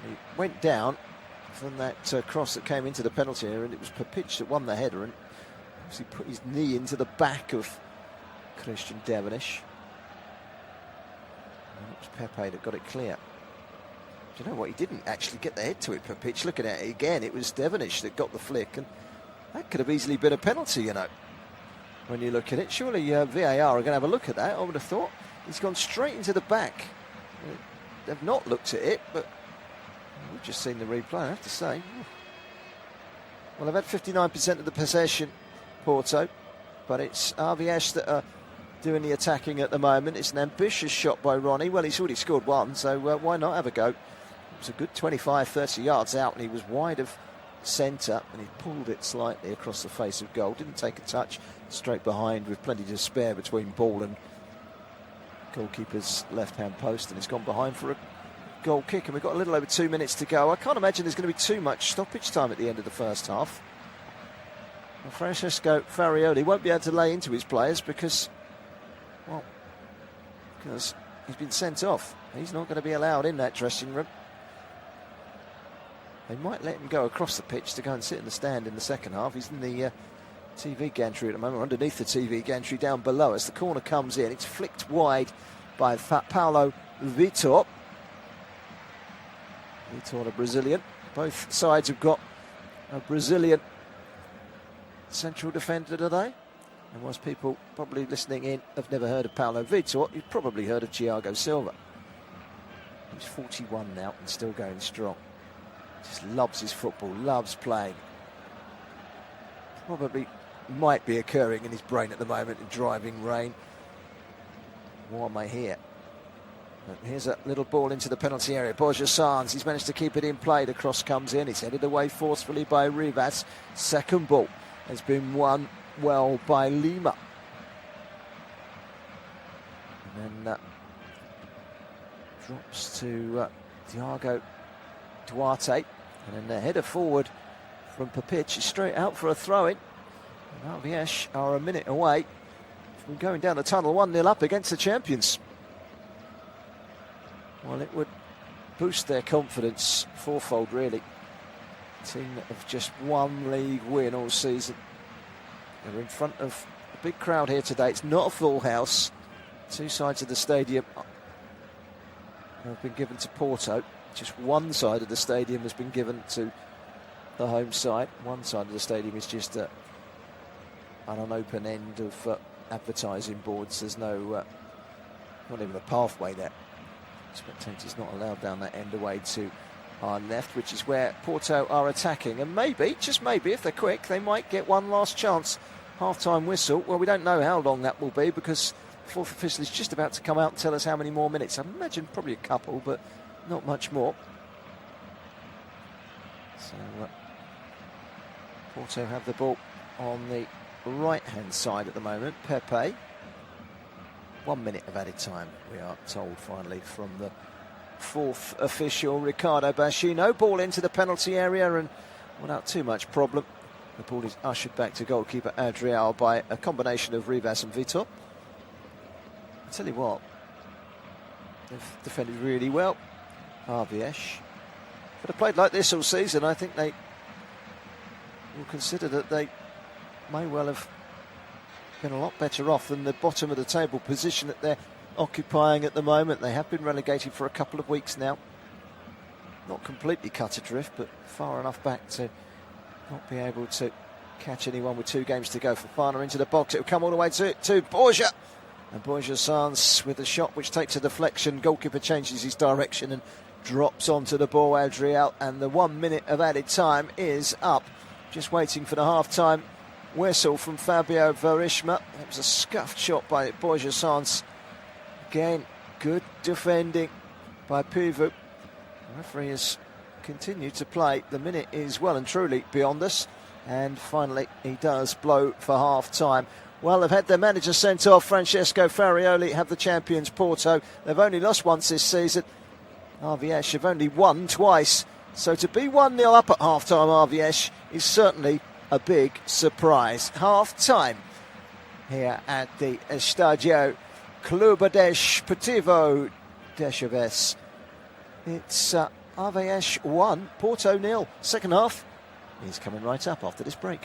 S1: He went down from that cross that came into the penalty area, and it was Perpic that won the header, and he put his knee into the back of Christian Devenish. And it was Pepe that got it clear. Do you know what? He didn't actually get the head to it, Perpic. Looking at it again, it was Devenish that got the flick, and that could have easily been a penalty, you know, when you look at it. Surely VAR are going to have a look at that, I would have thought. He's gone straight into the back. They've not looked at it, but we've just seen the replay, I have to say. Well, they've had 59% of the possession, Porto, but it's RVS that are doing the attacking at the moment. It's an ambitious shot by Ronnie. Well, he's already scored 1, so why not have a go? It was a good 25-30 yards out, and he was wide of centre, and he pulled it slightly across the face of goal. Didn't take a touch, straight behind with plenty to spare between ball and goalkeeper's left-hand post, and it's gone behind for a goal kick, and we've got a little over 2 minutes to go. I can't imagine there's going to be too much stoppage time at the end of the first half. Well, Francesco Farioli won't be able to lay into his players because he's been sent off. He's not going to be allowed in that dressing room. They might let him go across the pitch to go and sit in the stand in the second half. He's in the TV gantry at the moment, or underneath the TV gantry down below us. The corner comes in. It's flicked wide by Paulo Vitor. Vitor, the Brazilian. Both sides have got a Brazilian central defender today. And most people probably listening in have never heard of Paulo Vitor. You've probably heard of Thiago Silva. He's 41 now and still going strong. Just loves his football, loves playing. Probably might be occurring in his brain at the moment in driving rain. Why am I here? But here's a little ball into the penalty area. Borja Sanz, he's managed to keep it in play. The cross comes in. It's headed away forcefully by Rivas. Second ball has been won well by Lima. And then drops to Thiago Duarte. And then the header forward from Perpic is straight out for a throw-in. And RVS are a minute away from going down the tunnel 1-0 up against the champions. Well, it would boost their confidence fourfold, really. A team that have just 1 league win all season. They're in front of a big crowd here today. It's not a full house. 2 sides of the stadium have been given to Porto. Just one side of the stadium has been given to the home side. One side of the stadium is just on an open end of advertising boards. There's no, not even a pathway there. Spectators not allowed down that end away to our left, which is where Porto are attacking. And maybe, just maybe, if they're quick, they might get one last chance. Half-time whistle. Well, we don't know how long that will be because the fourth official is just about to come out and tell us how many more minutes. I imagine probably a couple, but not much more. So Porto have the ball on the right-hand side at the moment. Pepe. 1 minute of added time, we are told finally from the fourth official, Ricardo Bashino. Ball into the penalty area and without too much problem. The ball is ushered back to goalkeeper Adriel by a combination of Rivas and Vitor. I tell you what, they've defended really well, AVS. But have played like this all season, I think they will consider that they may well have been a lot better off than the bottom of the table position that they're occupying at the moment. They have been relegated for a couple of weeks now. Not completely cut adrift, but far enough back to not be able to catch anyone with 2 games to go. For Fana into the box, it will come all the way to Borja. And Borja Sanz with a shot which takes a deflection. Goalkeeper changes his direction and drops onto the ball, Adriel. And the 1 minute of added time is up. Just waiting for the half-time whistle from Fabio Verishma. It was a scuffed shot by Borja Sanz. Again, good defending by Pivu. The referee has continued to play. The minute is well and truly beyond us. And finally, he does blow for half-time. Well, they've had their manager sent off. Francesco Farioli have the champions Porto. They've only lost once this season. AVS have only won twice. So to be 1-0 up at half-time, AVS is certainly a big surprise. Half-time here at the Estadio Clube Desportivo de Chaves. It's AVS 1, Porto 0. Second half is coming right up after this break.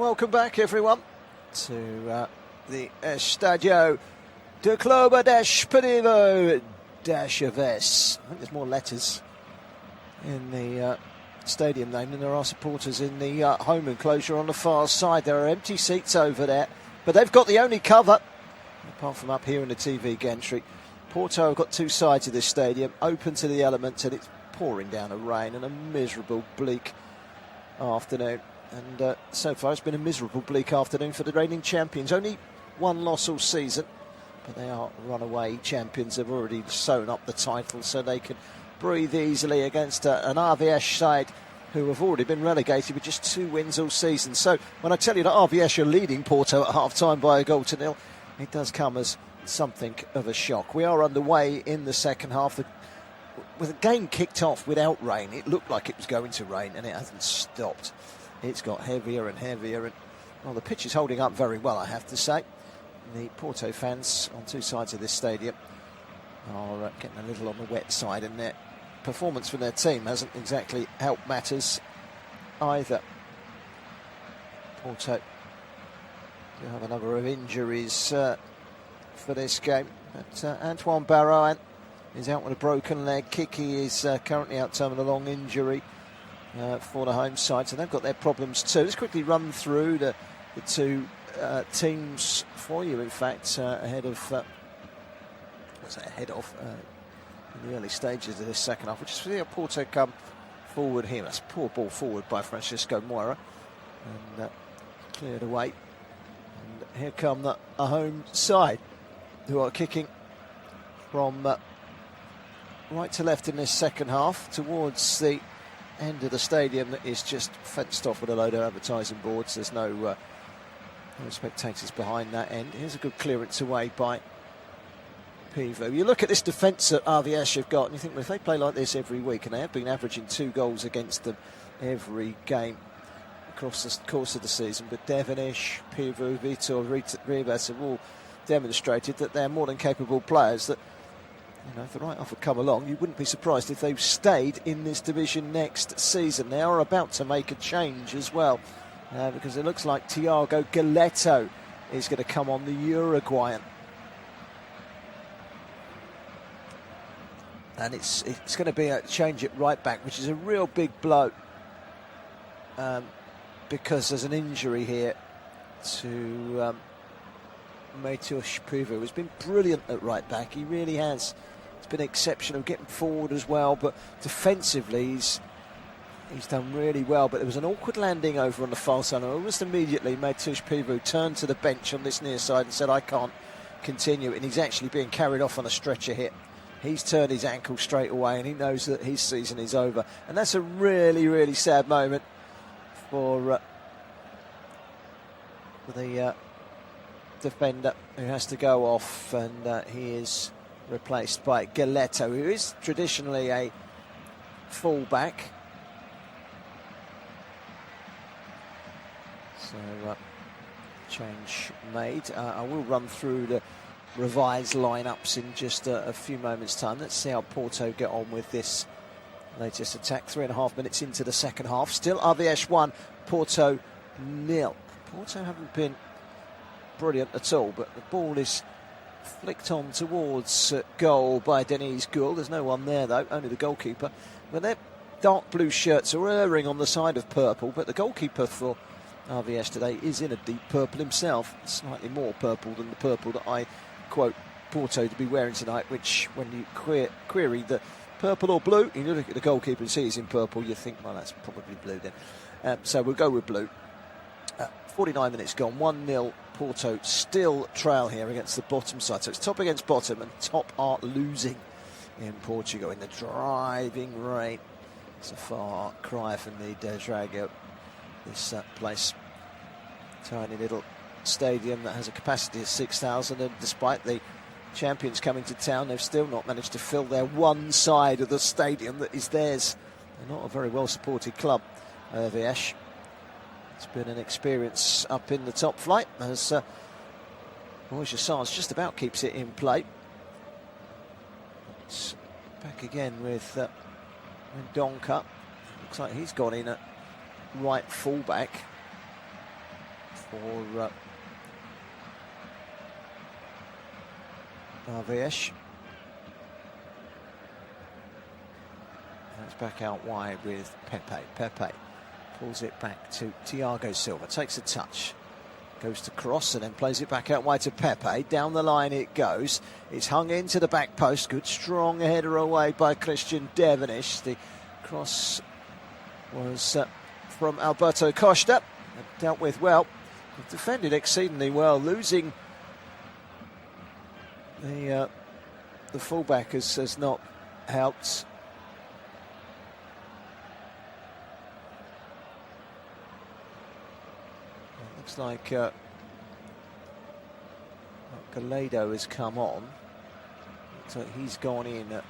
S1: welcome back everyone to the Estadio de Clube das Primeira-Liga-AVS. I think there's more letters in the stadium name than there are supporters in the home enclosure on the far side. There are empty seats over there, but they've got the only cover, apart from up here in the TV gantry. Porto have got two sides of this stadium, open to the elements, and it's pouring down a rain and a miserable, bleak afternoon. And so far it's been a miserable, bleak afternoon for the reigning champions. Only one loss all season, but they are runaway champions. They've already sewn up the title so they can breathe easily against an RVS side who have already been relegated with just 2 wins all season. So when I tell you that RVS are leading Porto at half-time by 1-0, it does come as something of a shock. We are underway in the second half. With the game kicked off without rain, it looked like it was going to rain, and it hasn't stopped. It's got heavier and heavier, and well, the pitch is holding up very well, I have to say. The Porto fans on two sides of this stadium are getting a little on the wet side, and their performance from their team hasn't exactly helped matters either. Porto do have a number of injuries for this game, but Antoine Barrain is out with a broken leg. Kiki is currently out terming a long injury for the home side, so they've got their problems too. Let's quickly run through the two teams for you, in fact, ahead of in the early stages of this second half, which is see Porto come forward here. That's a poor ball forward by Francisco Moura, and cleared away. And here come a home side who are kicking from right to left in this second half towards the end of the stadium that is just fenced off with a load of advertising boards. There's no spectators behind that end. Here's a good clearance away by Pivo. You look at this defence that RVS have got and you think, well, if they play like this every week, and they have been averaging 2 goals against them every game across the course of the season, but Devonish, Pivo, Vitor, Rivas have all demonstrated that they're more than capable players, that if the right offer come along, you wouldn't be surprised if they've stayed in this division next season. They are about to make a change as well, because it looks like Thiago Galetto is going to come on, the Uruguayan. And it's going to be a change at right back, which is a real big blow, because there's an injury here to Matheus Pivo, who's been brilliant at right back. He really has. It's been exceptional getting forward as well, but defensively he's done really well. But there was an awkward landing over on the far side, and almost immediately Matheus Pivo turned to the bench on this near side and said, I can't continue, and he's actually being carried off on a stretcher here. He's turned his ankle straight away, and he knows that his season is over, and that's a really, really sad moment for the defender, who has to go off, and he is replaced by Galetto, who is traditionally a full-back. So change made. I will run through the revised lineups in just a few moments' time. Let's see how Porto get on with this latest attack. 3.5 minutes into the second half. Still RVS 1, Porto 0. Porto haven't been brilliant at all, but the ball is flicked on towards goal by Denise Gould. There's no one there though, only the goalkeeper. But their dark blue shirts are erring on the side of purple, but the goalkeeper for RVS today is in a deep purple himself, slightly more purple than the purple that I quote Porto to be wearing tonight, which when you query the purple or blue, you look at the goalkeeper and see he's in purple, you think, well, that's probably blue then. So we'll go with blue. 49 minutes gone, 1-0 Porto, still trail here against the bottom side. So it's top against bottom, and top are losing in Portugal in the driving rain. It's a far cry from the Dragão, this place. Tiny little stadium that has a capacity of 6,000, and despite the champions coming to town, they've still not managed to fill their one side of the stadium that is theirs. They're not a very well supported club, Viesh. It's been an experience up in the top flight as Roger Sars just about keeps it in play. It's back again with Donka. Looks like he's gone in at right fullback. for AVS. That's back out wide with Pepe. Pepe pulls it back to Thiago Silva, takes a touch, goes to cross and then plays it back out wide to Pepe. Down the line it goes. It's hung into the back post. Good strong header away by Christian Devenish. The cross was from Alberto Costa. Dealt with well. Defended exceedingly well. Losing the fullback has not helped. Looks like Gallardo has come on. So he's gone in at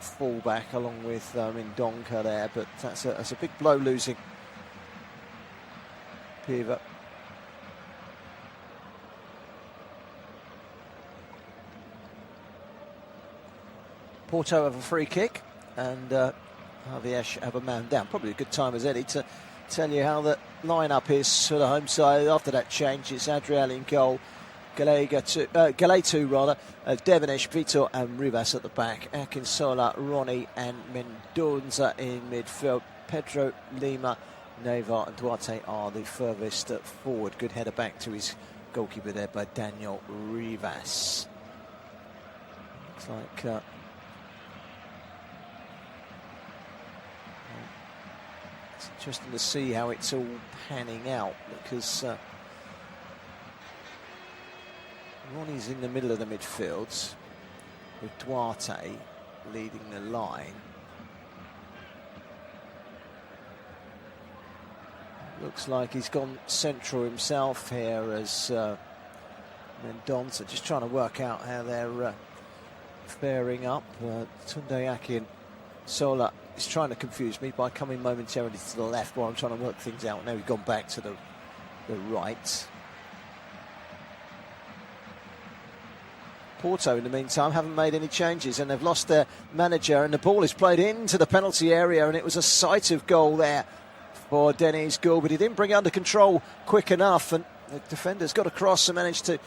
S1: fullback along with Mendonca there, but that's a big blow losing Piva. Porto have a free kick and AVS have a man down. Probably a good time as any to tell you how the lineup is for the home side. After that change, it's Adriel in goal, Galletu, Devenish, Vitor and Rivas at the back, Akinsola, Ronnie and Mendonca in midfield. Pedro, Lima, Neva and Duarte are the furthest forward. Good header back to his goalkeeper there by Daniel Rivas. Looks like it's interesting to see how it's all panning out, because Ronnie's in the middle of the midfield with Duarte leading the line. Looks like he's gone central himself here as Mendonca, just trying to work out how they're faring up. Tunde Akin Sola is trying to confuse me by coming momentarily to the left while I'm trying to work things out. Now he's gone back to the right. Porto, in the meantime, haven't made any changes and they've lost their manager, and the ball is played into the penalty area, and it was a sight of goal there for Denis Goul, but he didn't bring it under control quick enough, and the defender's got across and managed to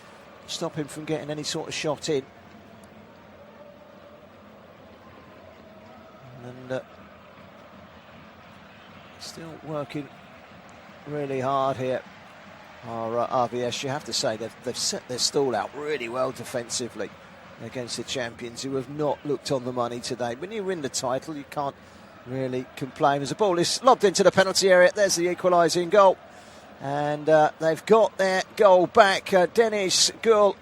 S1: stop him from getting any sort of shot in. And still working really hard here. Our AVS, you have to say, they've set their stall out really well defensively against the champions, who have not looked on the money today. When you win the title, you can't really complain. As the ball is lobbed into the penalty area, there's the equalising goal. And they've got their goal back. Denis Goul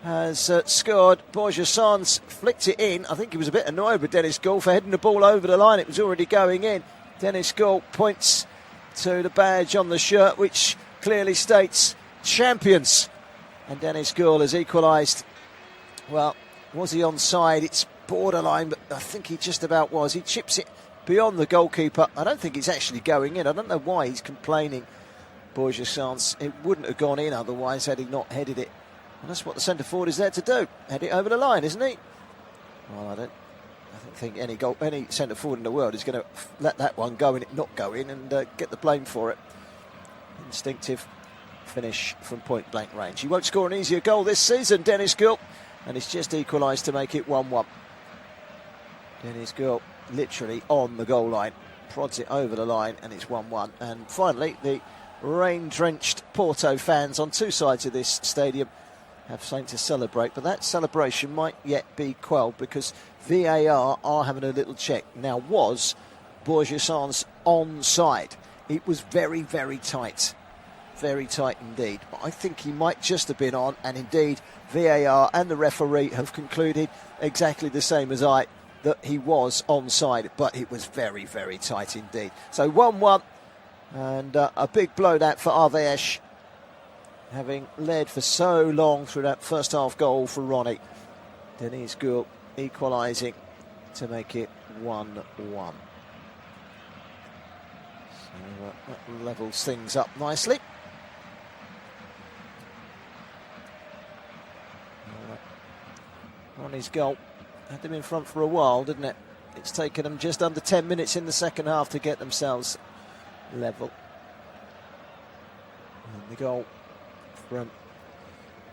S1: has scored. Borja Sans flicked it in. I think he was a bit annoyed with Denis Goul for heading the ball over the line. It was already going in. Denis Goul points to the badge on the shirt, which clearly states champions. And Denis Goul has equalised. Well, was he onside? It's borderline, but I think he just about was. He chips it beyond the goalkeeper. I don't think it's actually going in. I don't know why he's complaining, Borja Sans. It wouldn't have gone in otherwise had he not headed it. And that's what the centre forward is there to do. Head it over the line, isn't he? Well, I don't think any centre forward in the world is going to let that one go and it not go in and get the blame for it. Instinctive finish from point blank range. He won't score an easier goal this season, Denis Goul, and he's just equalised to make it 1-1. Denis Goul literally on the goal line, prods it over the line, and it's 1-1. And finally, the rain-drenched Porto fans on two sides of this stadium have something to celebrate, but that celebration might yet be quelled because VAR are having a little check. Now, was Borja Sans onside? It was very, very tight indeed. But I think he might just have been on, and indeed VAR and the referee have concluded exactly the same as I, that he was onside, but it was very, very tight indeed. So 1-1, and a big blow that for AVS, having led for so long through that first half goal for Ronnie. Denis Goul equalising to make it 1-1. So that levels things up nicely. Ronnie's goal had them in front for a while, didn't it? It's taken them just under 10 minutes in the second half to get themselves level. And the goal from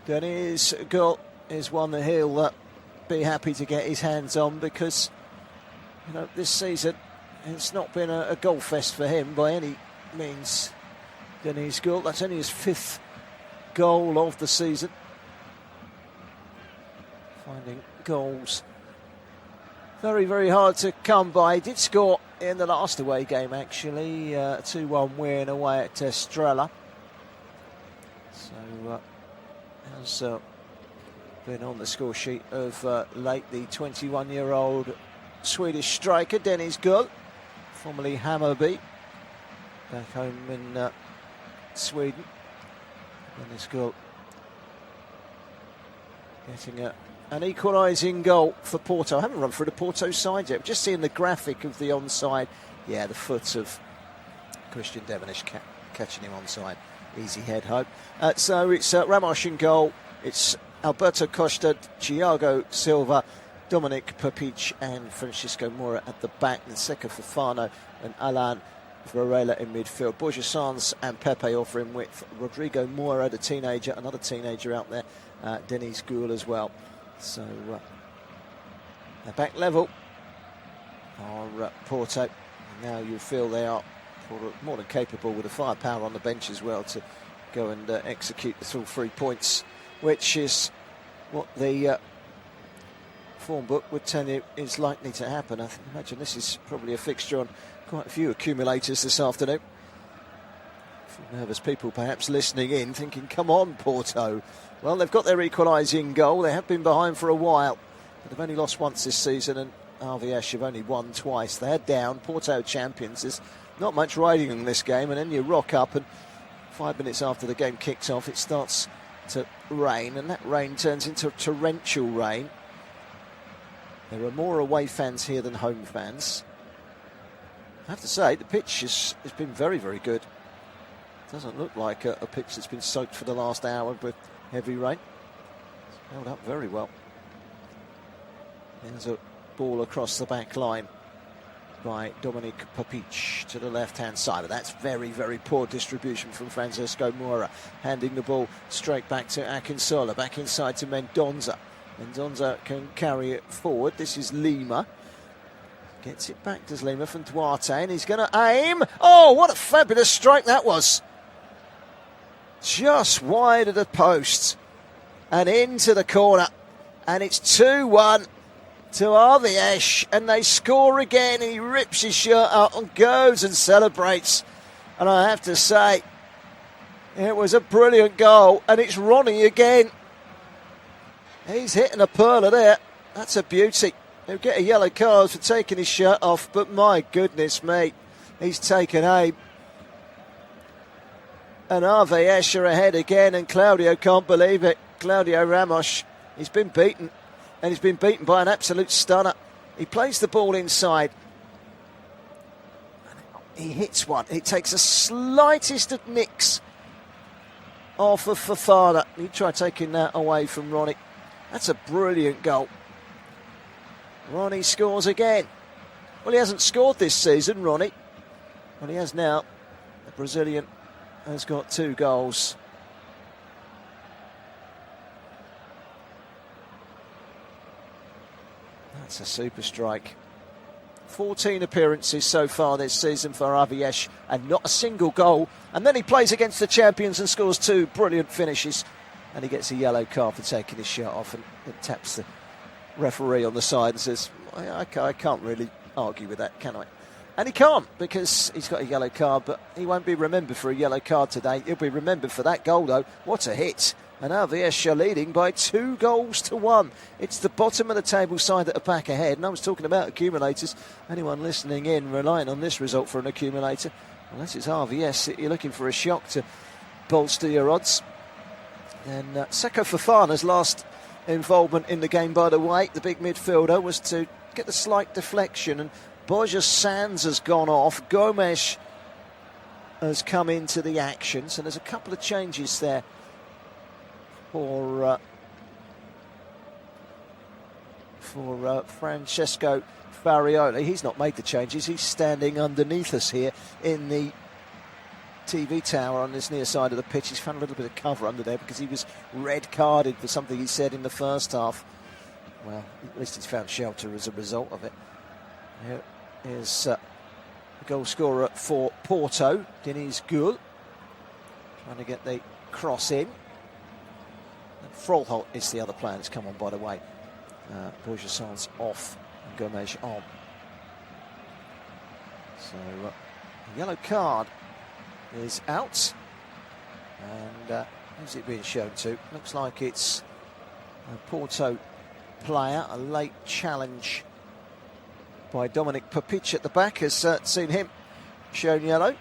S1: Denny's goal is one that he'll be happy to get his hands on, because this season it's not been a goal fest for him by any means. Denny's goal, that's only his 5th goal of the season. Finding goals very, very hard to come by. He did score in the last away game, actually, 2-1 win away at Estrella. So has been on the score sheet of late, the 21-year-old Swedish striker, Dennis Gull, formerly Hammarby, back home in Sweden. Dennis Gull getting an equalising goal for Porto. I haven't run through the Porto side yet. Just seeing the graphic of the onside. Yeah, the foot of Christian Devenish catching him onside. Easy head home. So it's Ramos in goal. It's Alberto Costa, Thiago Silva, Dominic Papic and Francisco Moura at the back. And Seka Fofana and Alan Varela in midfield. Borja Sanz and Pepe offering width. Rodrigo Moura, the teenager, another teenager out there. Dennis Goul as well. So they're back level are Porto. Now you feel they are more than capable, with the firepower on the bench as well, to go and execute the full 3 points, which is what the form book would tell you is likely to happen. I imagine this is probably a fixture on quite a few accumulators this afternoon. A few nervous people perhaps listening in, thinking, come on, Porto. Well, they've got their equalising goal. They have been behind for a while, but they've only lost once this season, and RVS have only won twice. They're down. Porto champions. There's not much riding on this game, and then you rock up, and 5 minutes after the game kicks off, it starts to rain, and that rain turns into torrential rain. There are more away fans here than home fans. I have to say, the pitch has been very, very good. Doesn't look like a pitch that's been soaked for the last hour with heavy rain. It's held up very well. There's a ball across the back line by Dominic Papic to the left-hand side. But that's very, very poor distribution from Francisco Moura, handing the ball straight back to Akinsola, back inside to Mendonça. Mendonça can carry it forward. This is Lima. Gets it back, does Lima, from Duarte, and he's going to aim. Oh, what a fabulous strike that was. Just wide of the post and into the corner. And it's 2-1 to RVS, and they score again. He rips his shirt out and goes and celebrates. And I have to say, it was a brilliant goal, and it's Ronnie again. He's hitting a perler there. That's a beauty. He'll get a yellow card for taking his shirt off, but my goodness me, he's taken aim. And RVS are ahead again, and Claudio can't believe it. Claudio Ramos, he's been beaten, and he's been beaten by an absolute stunner. He plays the ball inside. He hits one. It takes the slightest of nicks off of Fofana. He tried taking that away from Ronnie. That's a brilliant goal. Ronnie scores again. Well, he hasn't scored this season, Ronnie. Well, he has now. The Brazilian has got 2 goals. That's a super strike. 14 appearances so far this season for RVS, and not a single goal. And then he plays against the champions and scores 2 brilliant finishes. And he gets a yellow card for taking his shirt off, and taps the referee on the side and says, I can't really argue with that, can I? And he can't, because he's got a yellow card, but he won't be remembered for a yellow card today. He'll be remembered for that goal, though. What a hit. And RVS are leading by 2-1. It's the bottom of the table side that are back ahead. And I was talking about accumulators. Anyone listening in relying on this result for an accumulator, unless it's RVS, you're looking for a shock to bolster your odds. And Seko Fofana's last involvement in the game, by the way, the big midfielder, was to get the slight deflection, and Borja Sanz has gone off. Gomes has come into the action, so there's a couple of changes there for Francesco Farioli. He's not made the changes. He's standing underneath us here in the TV tower on this near side of the pitch. He's found a little bit of cover under there because he was red carded for something he said in the first half. Well, at least he's found shelter as a result of it. Here is the goal scorer for Porto, Deniz Gül, trying to get the cross in. And Frollholt is the other player that's come on, by the way. Bourgeson's off and Gomes on. So a yellow card is out. And who's it being shown to? Looks like it's a Porto player. A late challenge by Dominic Papic at the back has seen him shown yellow.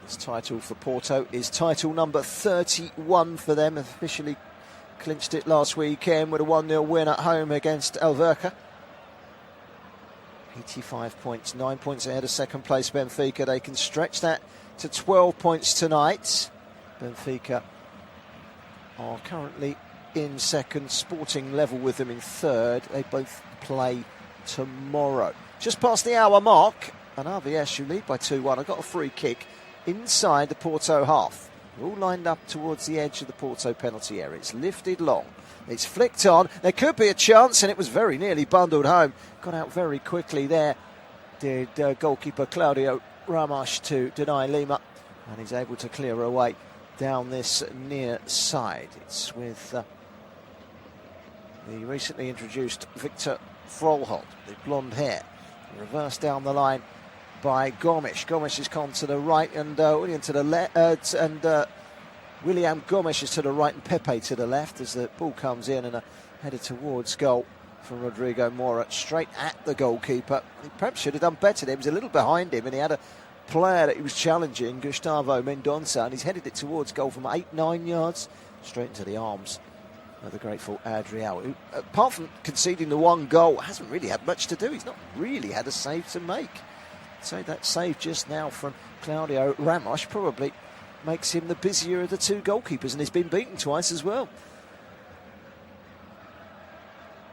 S1: This title for Porto is title number 31 for them. Officially clinched it last weekend with a 1-0 win at home against Alverca. 85 points, 9 points ahead of second place Benfica. They can stretch that to 12 points tonight. Benfica are currently in second, Sporting level with them in third. They both play tomorrow. Just past the hour mark, and AVS, who lead by 2-1, have got a free kick inside the Porto half. They're all lined up towards the edge of the Porto penalty area. It's lifted long. It's flicked on. There could be a chance, and it was very nearly bundled home. Got out very quickly there, did goalkeeper Claudio Ramos to deny Lima, and he's able to clear away down this near side. It's with the recently introduced Victor Frollholt, the blonde hair. Reversed down the line by Gomes. Gomes has gone to the right and William to the left, William Gomes is to the right and Pepe to the left as the ball comes in and headed towards goal from Rodrigo Mora, straight at the goalkeeper. He perhaps should have done better there. He was a little behind him and he had a player that he was challenging, Gustavo Mendonça, and he's headed it towards goal from 8-9 yards, straight into the arms of the grateful Adriel, who, apart from conceding the one goal, hasn't really had much to do. He's not really had a save to make. So that save just now from Claudio Ramos probably makes him the busier of the two goalkeepers, and he's been beaten twice as well.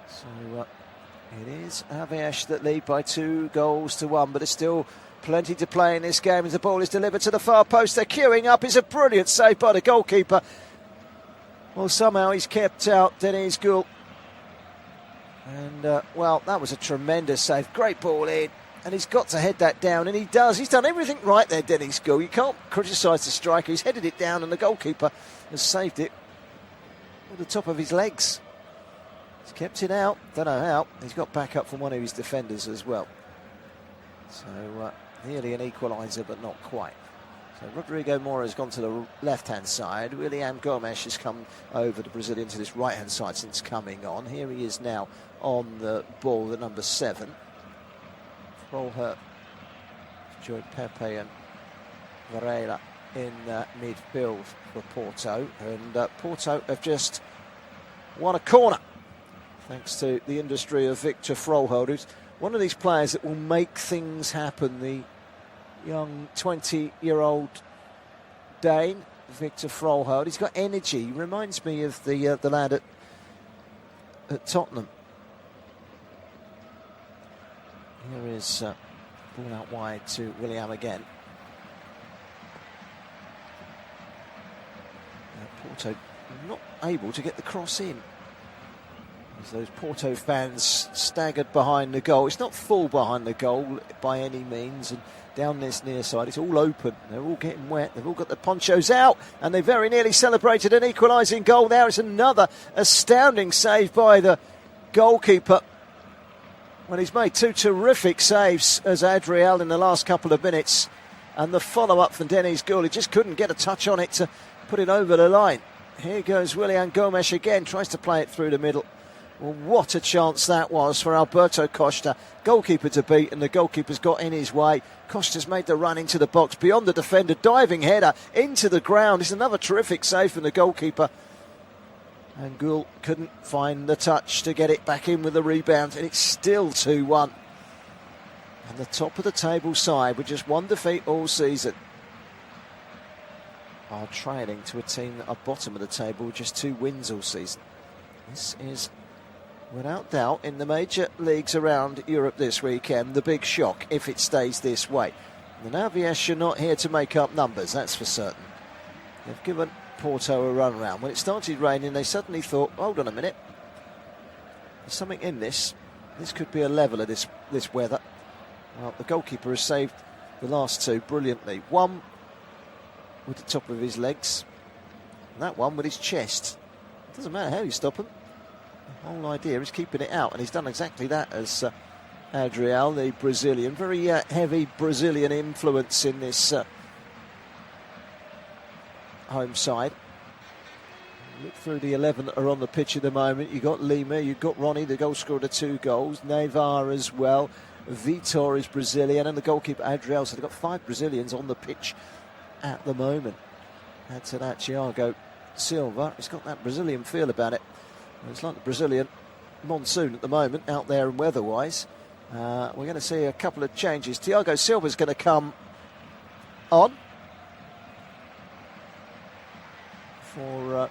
S1: So it is AVS that lead by 2-1, but it's still plenty to play in this game as the ball is delivered to the far post. They're queuing up. It's a brilliant save by the goalkeeper. Well, somehow he's kept out Deniz Gül. And, well, that was a tremendous save. Great ball in. And he's got to head that down, and he does. He's done everything right there, Deniz Gül. You can't criticise the striker. He's headed it down, and the goalkeeper has saved it with the top of his legs. He's kept it out. Don't know how. He's got back up from one of his defenders as well. So, nearly an equaliser, but not quite. So Rodrigo Mora has gone to the left-hand side. William Gomes has come over the Brazilian to this right-hand side since coming on. Here he is now on the ball, the number 7. Frollholt joined Pepe and Varela in midfield for Porto. And Porto have just won a corner, thanks to the industry of Victor Frollholt, who's one of these players that will make things happen. The young 20-year-old Dane, Victor Frollholt. He's got energy. He reminds me of the lad at Tottenham. Here is ball out wide to William again. Porto not able to get the cross in. As those Porto fans staggered behind the goal. It's not full behind the goal by any means, and down this near side it's all open. They're all getting wet. They've all got the ponchos out, and they very nearly celebrated an equalising goal. There is another astounding save by the goalkeeper. Well, he's made two terrific saves as Adriel in the last couple of minutes, and the follow-up from Deniz Gül, he just couldn't get a touch on it to put it over the line. Here goes William Gomes again, tries to play it through the middle. Well, what a chance that was for Alberto Costa. Goalkeeper to beat, and the goalkeeper's got in his way. Costa's made the run into the box, beyond the defender, diving header into the ground. It's another terrific save from the goalkeeper. And Gül couldn't find the touch to get it back in with the rebound, and it's still 2-1. And the top of the table side, with just one defeat all season, are trailing to a team that are bottom of the table with just 2 wins all season. This is without doubt, in the major leagues around Europe this weekend, the big shock if it stays this way. The AVS are not here to make up numbers, that's for certain. They've given Porto a run round. When it started raining, they suddenly thought, hold on a minute, there's something in this. This could be a level of this weather. Well, the goalkeeper has saved the last two brilliantly. One with the top of his legs, and that one with his chest. It doesn't matter how you stop him. The whole idea is keeping it out, and he's done exactly that as Adriel, the Brazilian. Very heavy Brazilian influence in this home side. Look through the 11 that are on the pitch at the moment. You've got Lima, you've got Ronnie, the goal scorer of 2 goals. Nevar as well. Vitor is Brazilian, and the goalkeeper Adriel. So they've got 5 Brazilians on the pitch at the moment. Add to that Thiago Silva. It's got that Brazilian feel about it. It's like the Brazilian monsoon at the moment out there and weather-wise. We're going to see a couple of changes. Thiago Silva's going to come on for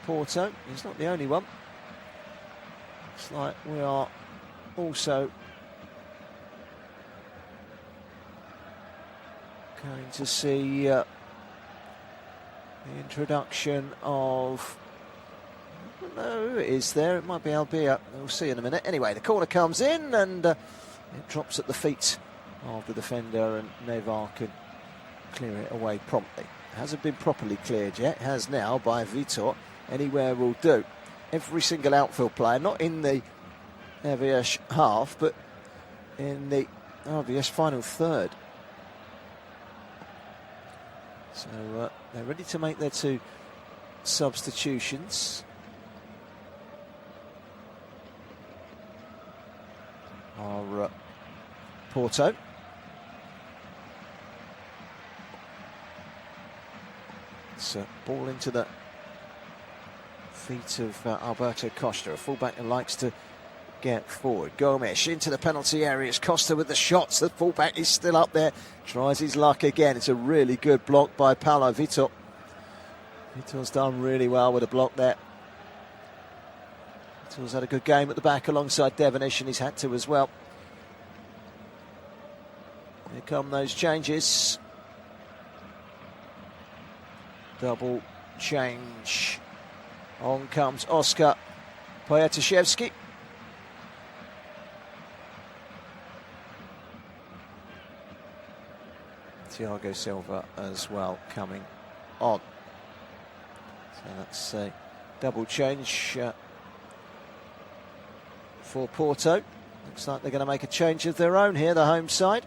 S1: Porto. He's not the only one. It's like we are also going to see the introduction of, I don't know who it is there. It might be Albia. We'll see in a minute. Anyway, the corner comes in and it drops at the feet of the defender, and Nevar can clear it away promptly. It hasn't been properly cleared yet. It has now by Vitor. Anywhere will do. Every single outfield player, not in the AVS half, but in the AVS final third. So they're ready to make their 2 substitutions. Are Porto. It's a ball into the feet of Alberto Costa, a fullback who likes to get forward. Gomes into the penalty area. It's Costa with the shots. The fullback is still up there. Tries his luck again. It's a really good block by Paulo Vitor. Vitor's done really well with a block there. Vitor's had a good game at the back alongside Devonish, and he's had to as well. Here come those changes. Double change. On comes Oscar Pojataszewski. Thiago Silva as well coming on. So that's a double change for Porto. Looks like they're going to make a change of their own here, the home side.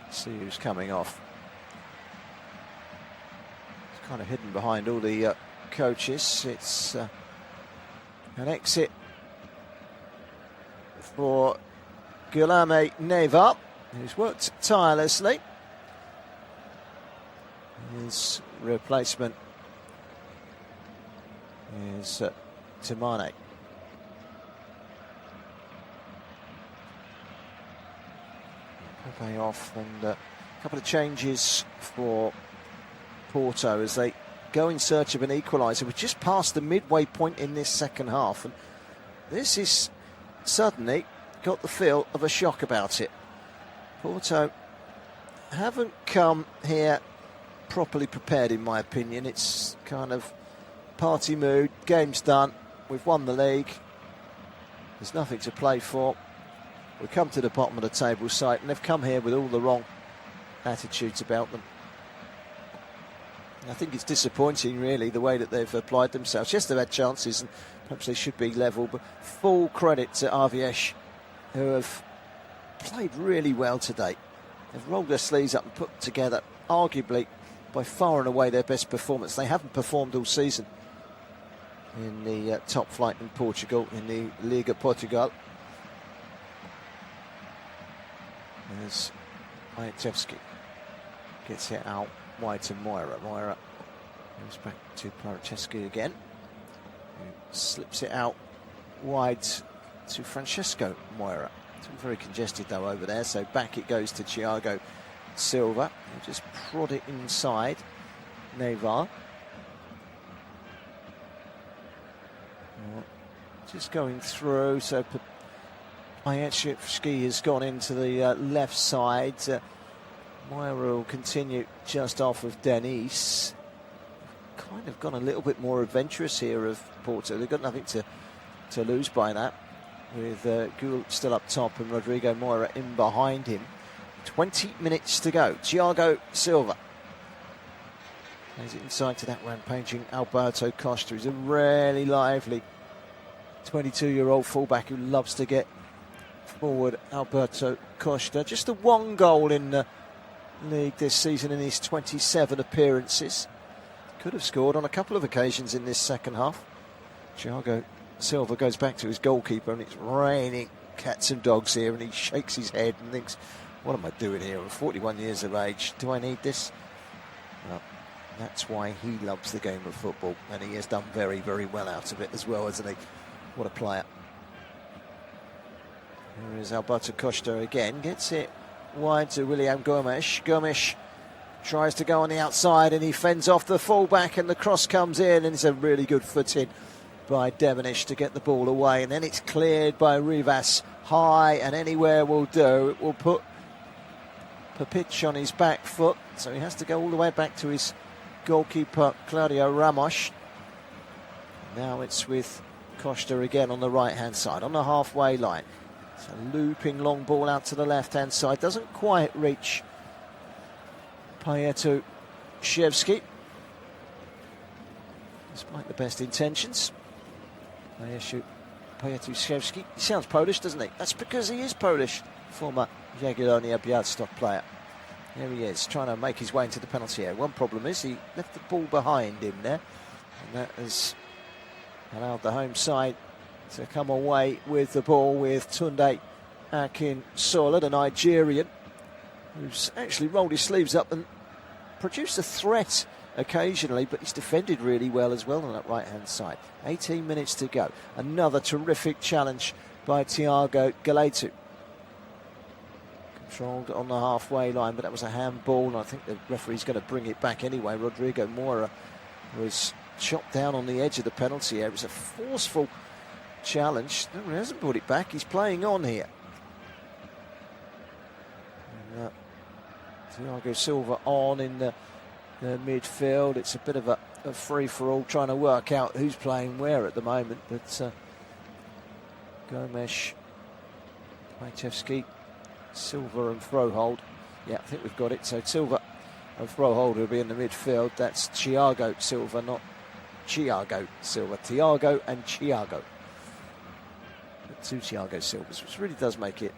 S1: Let's see who's coming off. It's kind of hidden behind all the coaches. It's an exit for Guilherme Nevar, who's worked tirelessly. His replacement is Timane. Pepe off, and a couple of changes for Porto as they go in search of an equaliser. We're just past the midway point in this second half, and this is suddenly got the feel of a shock about it. Porto haven't come here properly prepared, in my opinion. It's kind of party mood, game's done, we've won the league, there's nothing to play for. We come to the bottom of the table site, and they've come here with all the wrong attitudes about them. I think it's disappointing, really, the way that they've applied themselves. Yes, they've had chances, and perhaps they should be level, but full credit to AVS, who have played really well today. They've rolled their sleeves up and put together, arguably, by far and away their best performance. They haven't performed all season in the top flight in Portugal, in the Liga Portugal. As Pojataszewski gets it out wide to Moira. Moira goes back to Pojataszewski again, who slips it out wide to Francesco Moira. It's all very congested though over there, so back it goes to Thiago Silva. He'll just prod it inside Nevar. Just going through, so Pajeczewski has gone into the left side. Moira will continue just off of Denise. Kind of gone a little bit more adventurous here of Porto. They've got nothing to lose by that, with Gould still up top and Rodrigo Moira in behind him. 20 minutes to go. Thiago Silva plays it inside to that rampaging Alberto Costa. He's a really lively 22-year-old fullback who loves to get forward. Alberto Costa, just the one goal in the league this season in his 27 appearances. Could have scored on a couple of occasions in this second half. Thiago Silva goes back to his goalkeeper, and it's raining cats and dogs here, and he shakes his head and thinks, what am I doing here? I'm 41 years of age. Do I need this? Well, that's why he loves the game of football, and he has done very, very well out of it as well, hasn't he? What a player. Here is Alberto Costa again. Gets it wide to William Gomes. Gomes tries to go on the outside, and he fends off the fullback, and the cross comes in, and it's a really good foot-in by Devonish to get the ball away. And then it's cleared by Rivas. High and anywhere will do. It will put Papic on his back foot, so he has to go all the way back to his goalkeeper, Claudio Ramos. Now it's with Costa again on the right-hand side, on the halfway line. It's a looping long ball out to the left-hand side. Doesn't quite reach Pajeczewski, despite the best intentions. Pajeczewski, he sounds Polish, doesn't he? That's because he is Polish, former Jagiellonia Białystok player. There he is, trying to make his way into the penalty area. One problem is he left the ball behind him there, and that has allowed the home side to come away with the ball, with Tunde Akinsola, the Nigerian, who's actually rolled his sleeves up and produced a threat occasionally, but he's defended really well as well on that right-hand side. 18 minutes to go. Another terrific challenge by Thiago Galetu. Controlled on the halfway line, but that was a handball, and I think the referee's going to bring it back anyway. Rodrigo Moura was chopped down on the edge of the penalty area. It was a forceful challenge. No, he hasn't brought it back. He's playing on here. And, Thiago Silva on in the midfield. It's a bit of a free-for-all, trying to work out who's playing where at the moment. But Gomes, Pajeczewski, Silva and Froholt. Yeah, I think we've got it. So Silva and Froholt will be in the midfield. That's Thiago Silva, not Thiago Silva. Thiago and Thiago. Two Thiago Silvas, which really does make it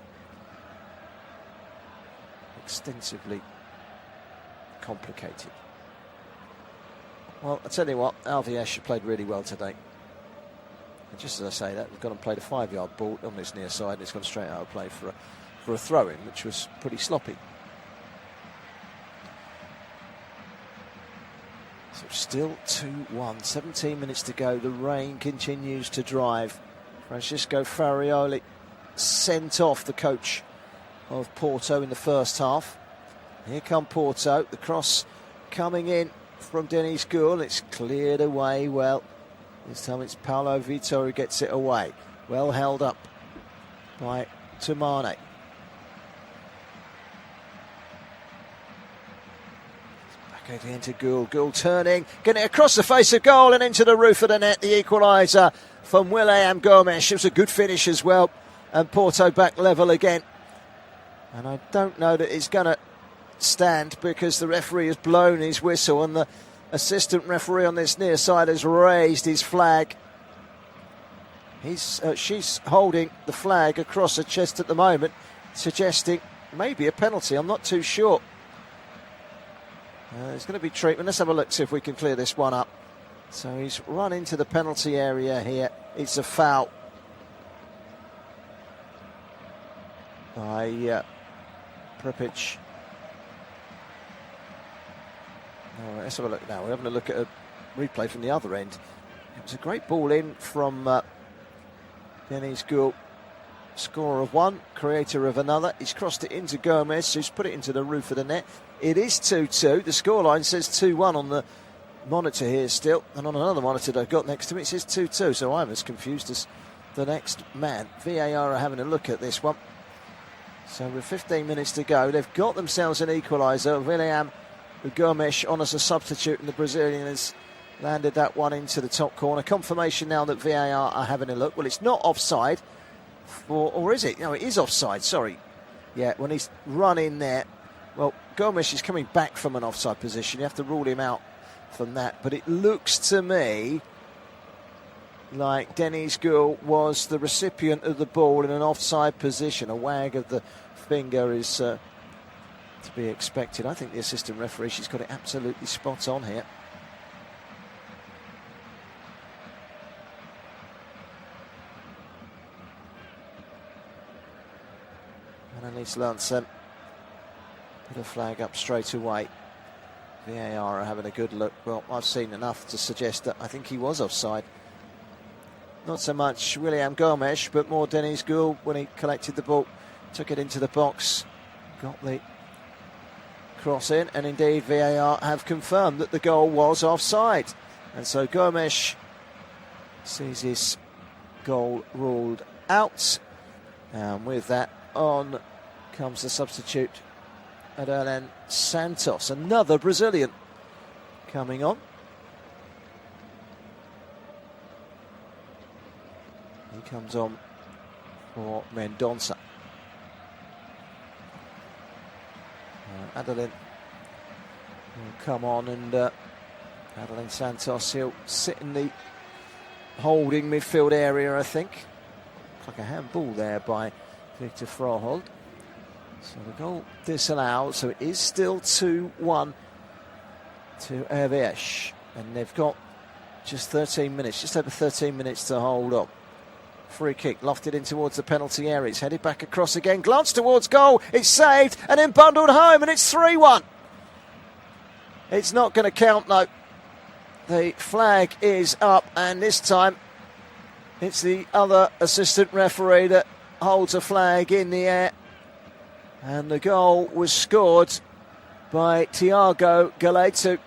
S1: extensively complicated. Well, I tell you what, AVS played really well today. And just as I say that, we've gone and played a 5-yard ball on this near side, and it's gone straight out of play for a throw-in, which was pretty sloppy. So still 2-1, 17 minutes to go. The rain continues to drive. Francisco Farioli sent off, the coach of Porto, in the first half. Here come Porto, the cross coming in from Denis Gould. It's cleared away well. This time it's Paulo Vitor who gets it away. Well held up by Tumane. Back again to Gould. Gould turning, getting it across the face of goal and into the roof of the net. The equaliser from William Gomes. It was a good finish as well. And Porto back level again. And I don't know that it's going to stand, because the referee has blown his whistle, and the assistant referee on this near side has raised his flag. She's holding the flag across her chest at the moment, suggesting maybe a penalty. I'm not too sure. There's going to be treatment. Let's have a look, see if we can clear this one up. So he's run into the penalty area here. It's a foul by Pripic. Let's have a look now. We're having a look at a replay from the other end. It was a great ball in from Denis Gould. Scorer of one, creator of another. He's crossed it into Gomes, who's put it into the roof of the net. It is 2-2. The scoreline says 2-1 on the monitor here still, and on another monitor that I've got next to me, it says 2-2, so I'm as confused as the next man. VAR are having a look at this one. So with 15 minutes to go, they've got themselves an equaliser. William Gomes on as a substitute, and the Brazilian has landed that one into the top corner. Confirmation now that VAR are having a look. Well, it's not offside, or is it? No, it is offside, sorry. Yeah, when he's run in there. Well, Gomes is coming back from an offside position. You have to rule him out from that. But it looks to me like Dennis Gould was the recipient of the ball in an offside position. A wag of the finger is to be expected. I think the assistant referee, she's got it absolutely spot on here. And Annelies Lansen put a flag up straight away. VAR are having a good look. Well, I've seen enough to suggest that I think he was offside. Not so much William Gomes, but more Dennis Gould when he collected the ball, took it into the box, got the cross in, and indeed VAR have confirmed that the goal was offside. And so Gomes sees his goal ruled out. And with that, on comes the substitute, Aderlan Santos, another Brazilian coming on. He comes on for Mendonça. Aderlan will come on, and Aderlan Santos, he'll sit in the holding midfield area, I think. Looks like a handball there by Victor Froholt. So the goal disallowed, so it is still 2-1 to AVS. And they've got just 13 minutes, just over 13 minutes to hold on. Free kick, lofted in towards the penalty area. It's headed back across again, glanced towards goal, it's saved, and then bundled home, and it's 3-1. It's not going to count, though. The flag is up, and this time it's the other assistant referee that holds a flag in the air. And the goal was scored by Thiago Galeto,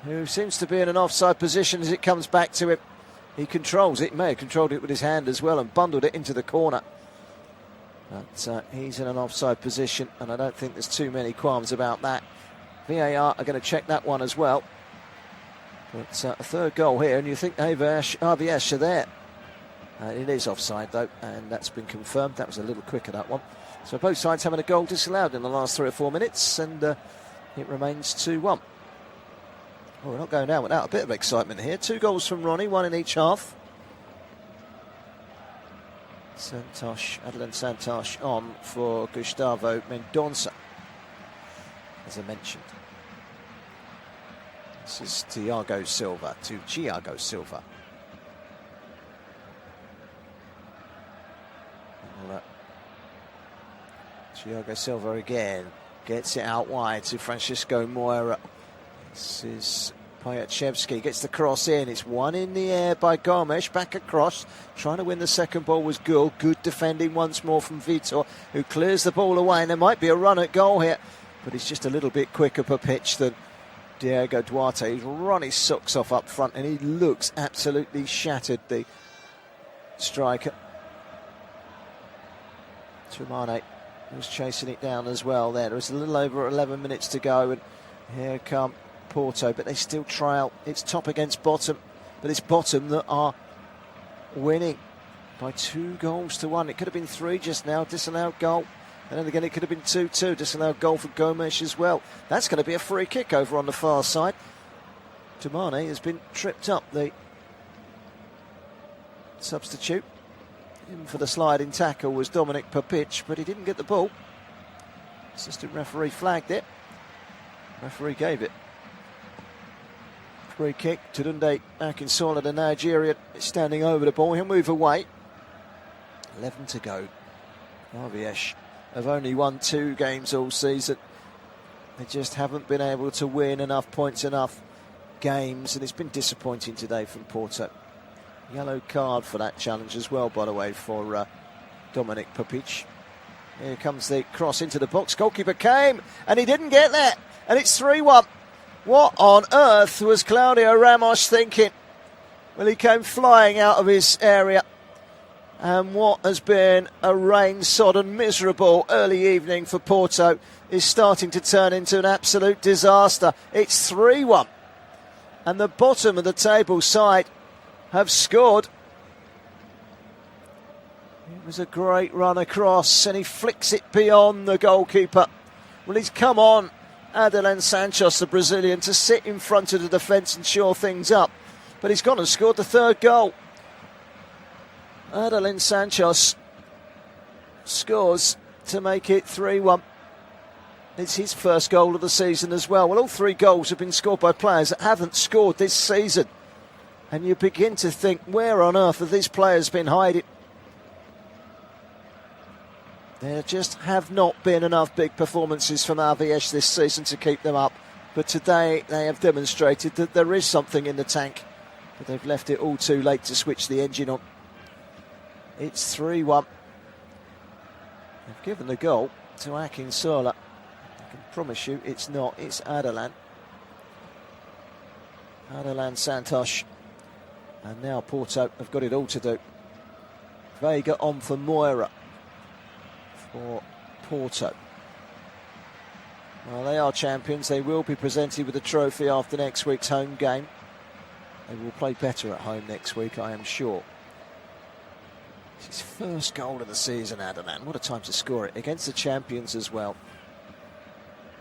S1: who seems to be in an offside position as it comes back to him. He controls it, may have controlled it with his hand as well, and bundled it into the corner. But he's in an offside position, and I don't think there's too many qualms about that. VAR are going to check that one as well. But a third goal here, and you think AVS are there. It is offside, though, and that's been confirmed. That was a little quicker, that one. So both sides having a goal disallowed in the last 3 or 4 minutes, and it remains 2-1. Well, we're not going down without a bit of excitement here. 2 goals from Ronnie, 1 in each half. Aderlan Santos on for Gustavo Mendonça, as I mentioned. This is Thiago Silva to Thiago Silva. Thiago Silva again gets it out wide to Francisco Moura. This is Pajachevski, gets the cross in. It's one in the air by Gomes, back across. Trying to win the second ball was Gould. Good defending once more from Vitor, who clears the ball away, and there might be a run at goal here, but he's just a little bit quicker per pitch than Diego Duarte. He's run his socks off up front, and he looks absolutely shattered, the striker. Tumane was chasing it down as well there. There's a little over 11 minutes to go, and here come Porto, but they still trail. It's top against bottom, but it's bottom that are winning by 2-1. It could have been 3 just now, disallowed goal. And then again, it could have been 2-2, disallowed goal for Gomes as well. That's going to be a free kick over on the far side. Tumane has been tripped up, the substitute. In for the sliding tackle was Dominic Papic, but he didn't get the ball. Assistant referee flagged it. Referee gave it. Free kick. Tunde Akinsola, the Nigerian, is standing over the ball. He'll move away. 11 to go. RVS have only won 2 games all season. They just haven't been able to win enough points, enough games, and it's been disappointing today from Porto. Yellow card for that challenge as well, by the way, for Dominic Papic. Here comes the cross into the box. Goalkeeper came, and he didn't get there. And it's 3-1. What on earth was Claudio Ramos thinking? Well, he came flying out of his area. And what has been a rain-sodden, miserable early evening for Porto is starting to turn into an absolute disaster. It's 3-1. And the bottom of the table side have scored. It was a great run across, and he flicks it beyond the goalkeeper. Well, he's come on, Adelan Santos, the Brazilian, to sit in front of the defence and shore things up. But he's gone and scored the third goal. Adelan Santos scores to make it 3-1. It's his first goal of the season as well. Well, all three goals have been scored by players that haven't scored this season. And you begin to think, where on earth have these players been hiding? There just have not been enough big performances from AVS this season to keep them up. But today they have demonstrated that there is something in the tank. But they've left it all too late to switch the engine on. It's 3-1. They've given the goal to Akinsola. I can promise you it's not. It's Adelan Santos. And now Porto have got it all to do. Vega on for Moira for Porto. Well, they are champions. They will be presented with a trophy after next week's home game. They will play better at home next week, I am sure. It's his first goal of the season, Adelan. What a time to score it against the champions as well.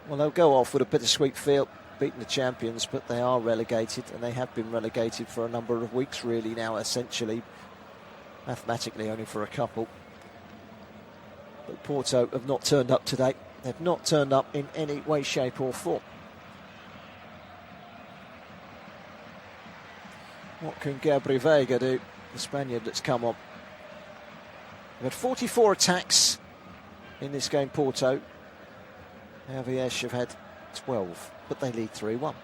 S1: Well, they'll go off with a bittersweet feel, beating the champions, but they are relegated, and they have been relegated for a number of weeks really now, essentially. Mathematically only for a couple. But Porto have not turned up today. They've not turned up in any way, shape or form. What can Gabriel Vega do, the Spaniard that's come on? They've had 44 attacks in this game, Porto. AVS have had 12, but they lead 3-1. Well,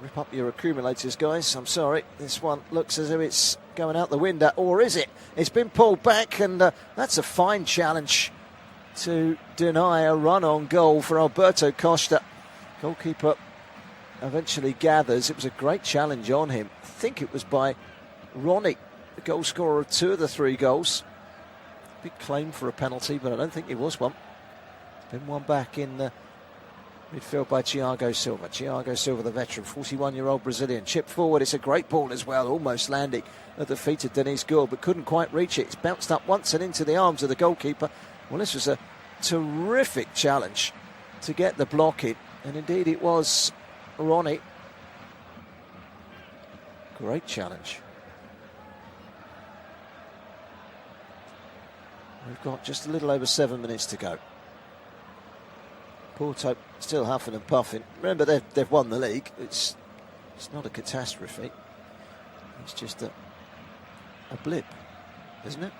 S1: rip up your accumulators, guys. I'm sorry. This one looks as if it's going out the window, or is it? It's been pulled back, and that's a fine challenge to deny a run-on goal for Alberto Costa. Goalkeeper eventually gathers. It was a great challenge on him. I think it was by Ronnie, the goal scorer of 2 of the 3 goals. Big claim for a penalty, but I don't think it was one. Been one back in the midfield by Thiago Silva. Thiago Silva, the veteran, 41-year-old Brazilian. Chip forward, it's a great ball as well, almost landing at the feet of Denise Gould, but couldn't quite reach it. It's bounced up once and into the arms of the goalkeeper. Well, this was a terrific challenge to get the block in, and indeed it was Ronnie. Great challenge. We've got just a little over 7 minutes to go. Porto still huffing and puffing. Remember, they've won the league. It's not a catastrophe. It's just a blip, isn't it?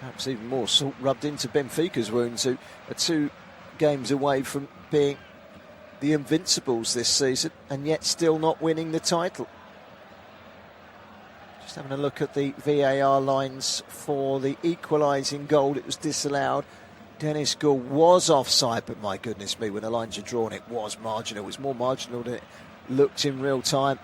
S1: Perhaps even more salt rubbed into Benfica's wounds, who are 2 games away from being the Invincibles this season, and yet still not winning the title. Just having a look at the VAR lines for the equalising goal. It was disallowed. Dennis Gould was offside, but my goodness me, when the lines are drawn, it was marginal. It was more marginal than it looked in real time.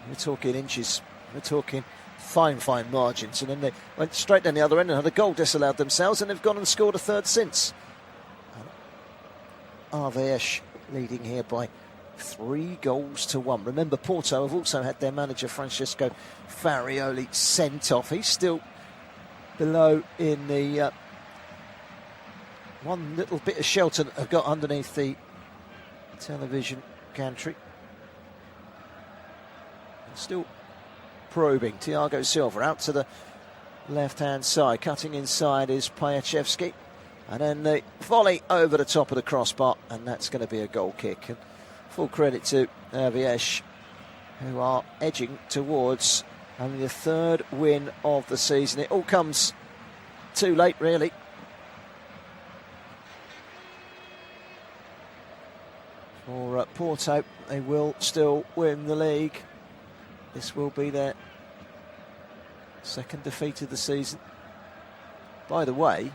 S1: We're talking inches. We're talking fine margins. And then they went straight down the other end and had a goal disallowed themselves, and they've gone and scored a third since. RVS leading here by 3-1. Remember, Porto have also had their manager Francesco Farioli sent off. He's still below in the one little bit of shelter that I've got underneath the television gantry. And still probing. Thiago Silva out to the left-hand side. Cutting inside is Pajachevski. And then the volley over the top of the crossbar, and that's going to be a goal kick. And full credit to AVS, who are edging towards only the 3rd win of the season. It all comes too late, really. For Porto, they will still win the league. This will be their 2nd defeat of the season. By the way,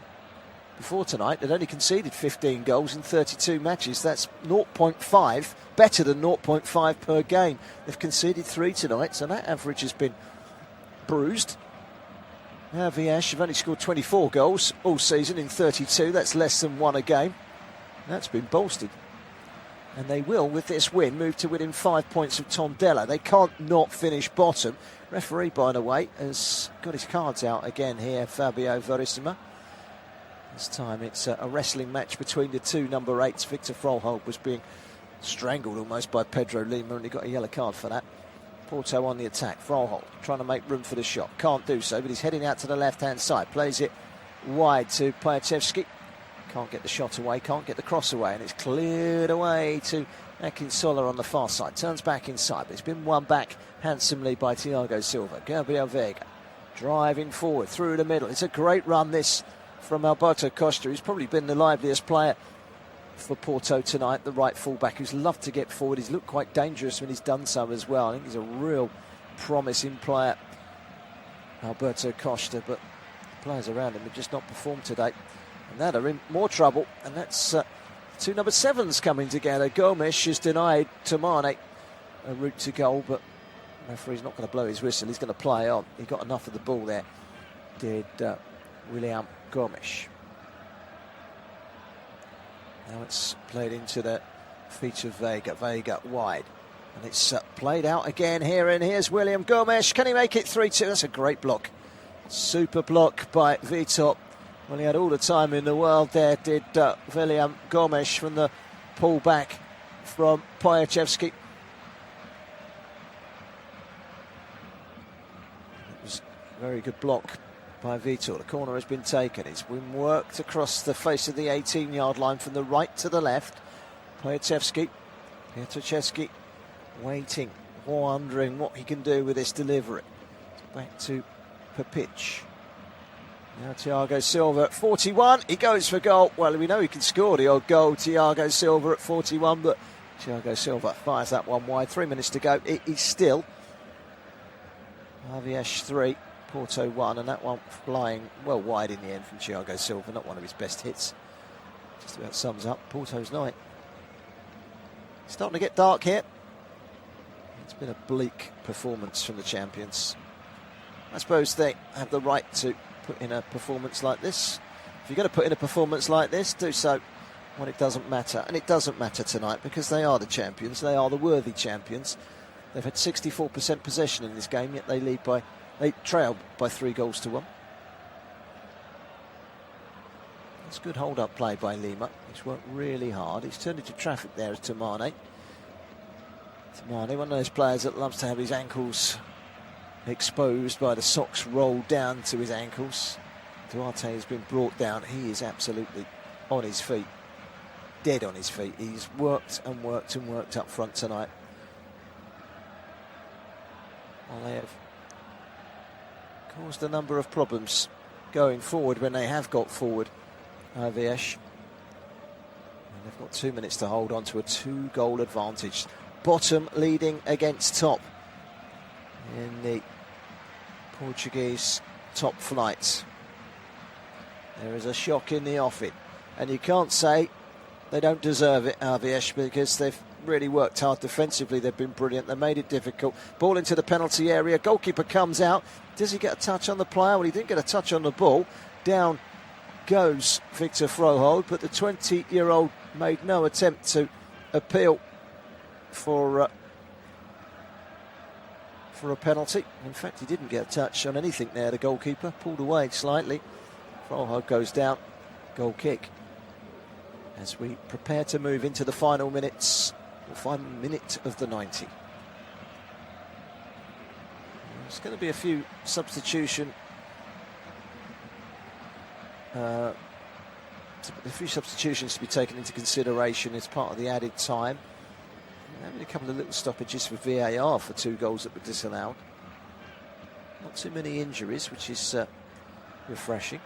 S1: before tonight. They'd only conceded 15 goals in 32 matches. That's 0.5, better than 0.5 per game. They've conceded 3 tonight, so that average has been bruised. AVS have only scored 24 goals all season in 32. That's less than 1 a game. That's been bolstered. And they will, with this win, move to within 5 points of Tondela. They can't not finish bottom. Referee, by the way, has got his cards out again here, Fabio Verissima. This time it's a wrestling match between the two number 8s. Victor Froholt was being strangled almost by Pedro Lima, and he got a yellow card for that. Porto on the attack. Froholt trying to make room for the shot. Can't do so, but he's heading out to the left-hand side. Plays it wide to Pajachevski. Can't get the shot away, can't get the cross away, and it's cleared away to Akinsola on the far side. Turns back inside, but it's been won back handsomely by Thiago Silva. Gabriel Vega driving forward through the middle. It's a great run, this, from Alberto Costa, who's probably been the liveliest player for Porto tonight, the right fullback, who's loved to get forward. He's looked quite dangerous when he's done so as well. I think he's a real promising player, Alberto Costa, but the players around him have just not performed today. And now they're in more trouble, and that's two number 7s coming together. Gomes has denied Tamane a route to goal, but the referee's not going to blow his whistle. He's going to play on. He got enough of the ball there, did William Gomes. Now it's played into the feet of Vega. Vega wide. And it's played out again here, and here's William Gomes. Can he make it 3-2? That's a great block. Super block by Vitor. Well, he had all the time in the world there, did William Gomes, from the pull back from Pajachevski. It was a very good block by Vitor. The corner has been taken. It's been worked across the face of the 18-yard line from the right to the left. Pajachevski, waiting, wondering what he can do with this delivery. Back to Papic. Now Thiago Silva at 41, he goes for goal. Well, we know he can score the odd goal, Thiago Silva at 41, but Thiago Silva fires that one wide. 3 minutes to go. It is still AVS 3, Porto 1, and that one flying well wide in the end from Thiago Silva. Not one of his best hits. Just about sums up Porto's night. Starting to get dark here. It's been a bleak performance from the champions. I suppose they have the right to put in a performance like this. If you're going to put in a performance like this, do so when it doesn't matter. And it doesn't matter tonight, because they are the champions. They are the worthy champions. They've had 64% possession in this game, yet they trail by 3 goals to 1. It's good hold-up play by Lima. He's worked really hard. He's turned into traffic there as Tamane. Tamane, one of those players that loves to have his ankles exposed by the socks rolled down to his ankles. Duarte has been brought down. He is absolutely on his feet, dead on his feet. He's worked and worked and worked up front tonight. Well, they have caused a number of problems going forward when they have got forward, AVS. And they've got 2 minutes to hold on to a 2-goal advantage. Bottom leading against top in the Portuguese top flight. There is a shock in the offing, and you can't say they don't deserve it, AVS, because they've really worked hard defensively. They've been brilliant. They made it difficult. Ball into the penalty area. Goalkeeper comes out. Does he get a touch on the player? Well, he didn't get a touch on the ball. Down goes Victor Froholt, but the 20-year-old made no attempt to appeal for a penalty. In fact, he didn't get a touch on anything there. The goalkeeper pulled away slightly. Froholt goes down. Goal kick. As we prepare to move into the final minutes, the final minute of the 90. There's going to be a few substitutions to be taken into consideration as part of the added time. Having a couple of little stoppages for VAR for 2 goals that were disallowed. Not too many injuries, which is refreshing.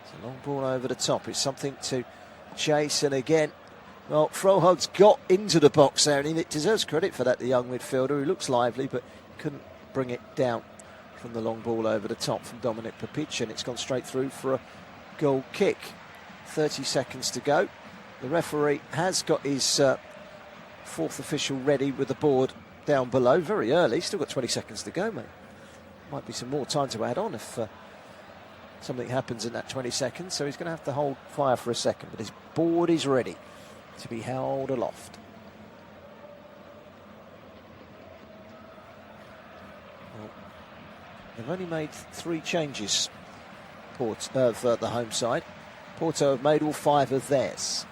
S1: It's a long ball over the top. It's something to chase, and again, well, Froholt's got into the box there, and he deserves credit for that, the young midfielder, who looks lively, but couldn't bring it down from the long ball over the top from Dominic Papic, and it's gone straight through for a goal kick. 30 seconds to go. The referee has got his fourth official ready with the board down below very early. Still got 20 seconds to go, mate. Might be some more time to add on if something happens in that 20 seconds. So he's going to have to hold fire for a second, but his board is ready to be held aloft. Well, they've only made 3 changes for the home side. Porto have made all 5 of theirs.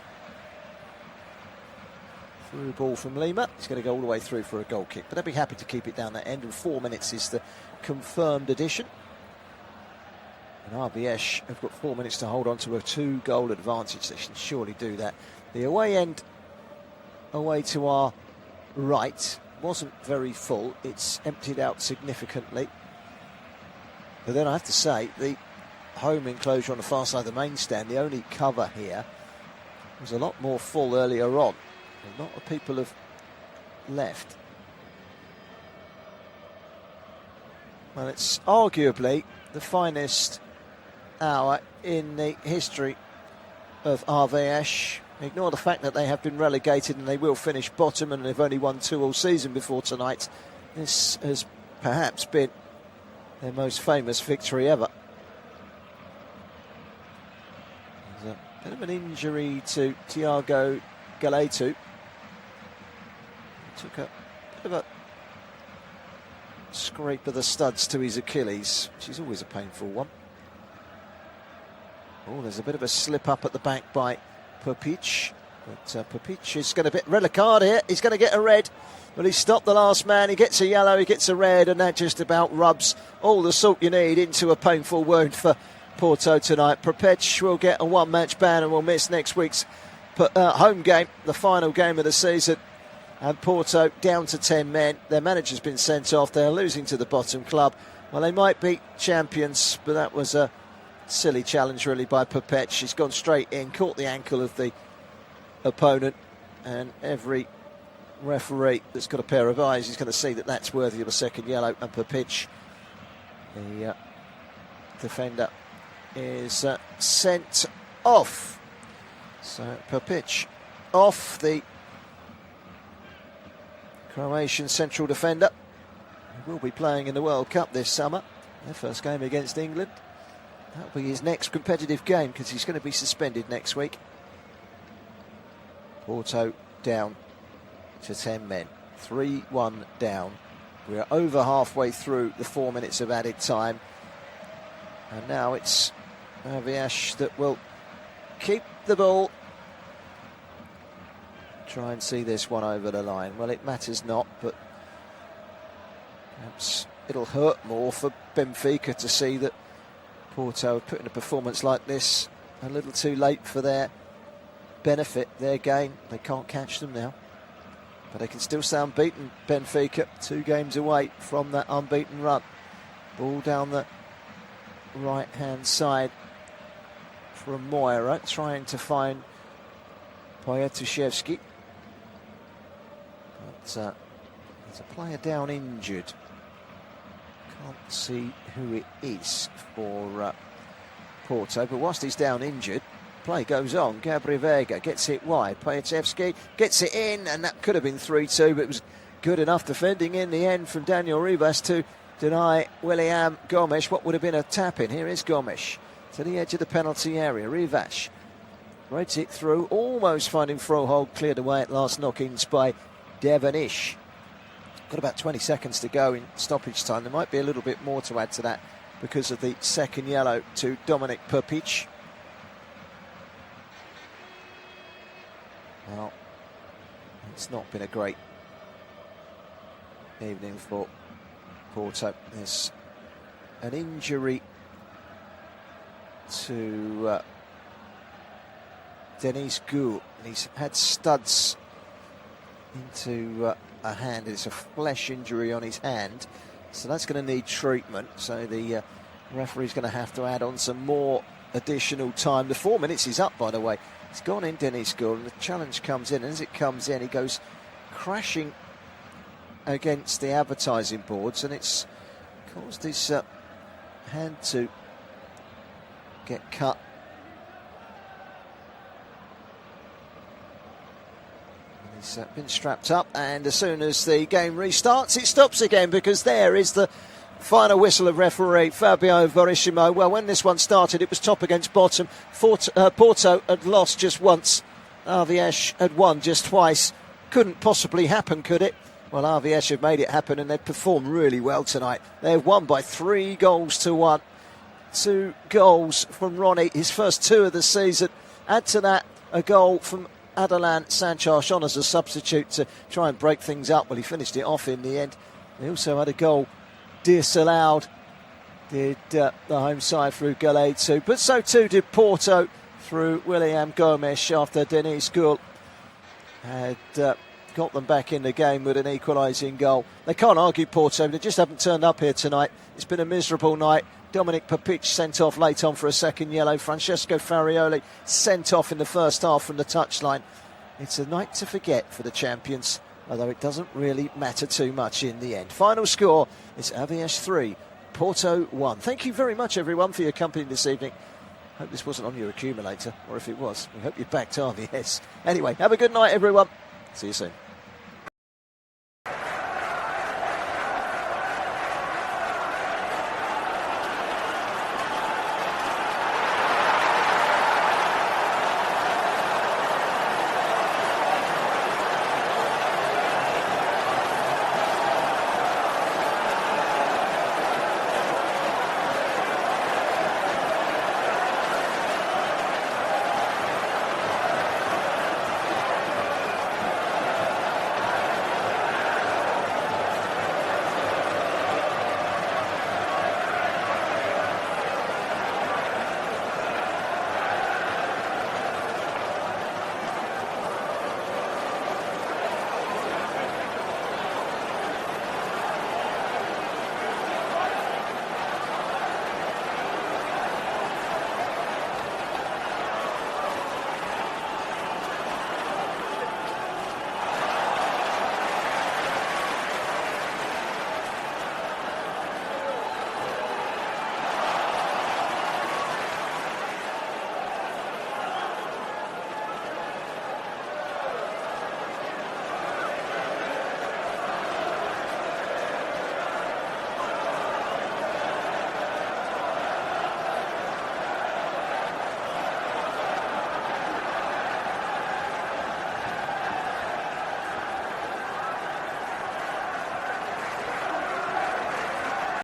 S1: Through ball from Lima. He's going to go all the way through for a goal kick, but they'll be happy to keep it down that end, and 4 minutes is the confirmed addition. And RBS have got 4 minutes to hold on to a 2-goal advantage. They should surely do that. The away end, away to our right, wasn't very full. It's emptied out significantly. But then I have to say, the home enclosure on the far side of the main stand, the only cover here, was a lot more full earlier on. A lot of people have left. Well, it's arguably the finest hour in the history of RVS. Ignore the fact that they have been relegated and they will finish bottom, and they've only won 2 all season before tonight. This has perhaps been their most famous victory ever. There's a bit of an injury to Thiago Galetu. Took a bit of a scrape of the studs to his Achilles, which is always a painful one. Oh, there's a bit of a slip up at the back by Pupic. But Pupic is going to get red card here. He's going to get a red. But he stopped the last man. He gets a yellow, he gets a red, and that just about rubs all the salt you need into a painful wound for Porto tonight. Pupic will get a 1-match ban and will miss next week's home game, the final game of the season. And Porto down to 10 men. Their manager's been sent off. They're losing to the bottom club. Well, they might be champions, but that was a silly challenge really by Pupic. He's gone straight in, caught the ankle of the opponent, and every referee that's got a pair of eyes is going to see that that's worthy of a second yellow. And Pupic, the defender, is sent off. So Pupic off, the Croatian central defender, who will be playing in the World Cup this summer. Their first game against England. That'll be his next competitive game because he's going to be suspended next week. Porto down to 10 men. 3-1 down. We're over halfway through the 4 minutes of added time. And now it's Aviash that will keep the ball. Try and see this one over the line. Well, it matters not, but perhaps it'll hurt more for Benfica to see that Porto have put in a performance like this a little too late for their benefit, their gain. They can't catch them now, but they can still stay unbeaten. Benfica 2 games away from that unbeaten run. Ball down the right-hand side from Moira, trying to find Pojatuszewski. But there's a player down injured. Can't see who it is for Porto, but whilst he's down injured, play goes on. Gabriel Vega gets it wide. Pojatuszewski gets it in, and that could have been 3-2, but it was good enough defending in the end from Daniel Rivas to deny William Gomes what would have been a tap-in. Here is Gomes to the edge of the penalty area. Rivas threads it through, almost finding Froholt, cleared away at last knock-ins by Devonish. Got about 20 seconds to go in stoppage time. There might be a little bit more to add to that because of the second yellow to Dominik Pupic. Well, it's not been a great evening for Porto. There's an injury to Denis Gould. He's had studs into a hand. It's a flesh injury on his hand, so that's going to need treatment. So the referee's going to have to add on some more additional time. The 4 minutes is up, by the way. It's gone in, Denis Gould, and the challenge comes in, and as it comes in, he goes crashing against the advertising boards, and it's caused his hand to get cut He's been strapped up, and as soon as the game restarts, it stops again, because there is the final whistle of referee Fabio Verissimo. Well, when this one started, it was top against bottom. Porto had lost just once. AVS had won just twice. Couldn't possibly happen, could it? Well, AVS have made it happen, and they've performed really well tonight. They've won by 3-1. 2 goals from Ronnie, his first 2 of the season. Add to that a goal from Adelan Sanchez on as a substitute to try and break things up. Well, he finished it off in the end. They also had a goal disallowed, did the home side through Galetu, but so too did Porto through William Gomes after Denis Goul had got them back in the game with an equalising goal. They can't argue Porto, they just haven't turned up here tonight. It's been a miserable night. Dominic Papic sent off late on for a second yellow. Francesco Farioli sent off in the first half from the touchline. It's a night to forget for the champions, although it doesn't really matter too much in the end. Final score is AVS 3, Porto 1. Thank you very much, everyone, for your company this evening. Hope this wasn't on your accumulator, or if it was, we hope you backed AVS. Anyway, have a good night, everyone. See you soon.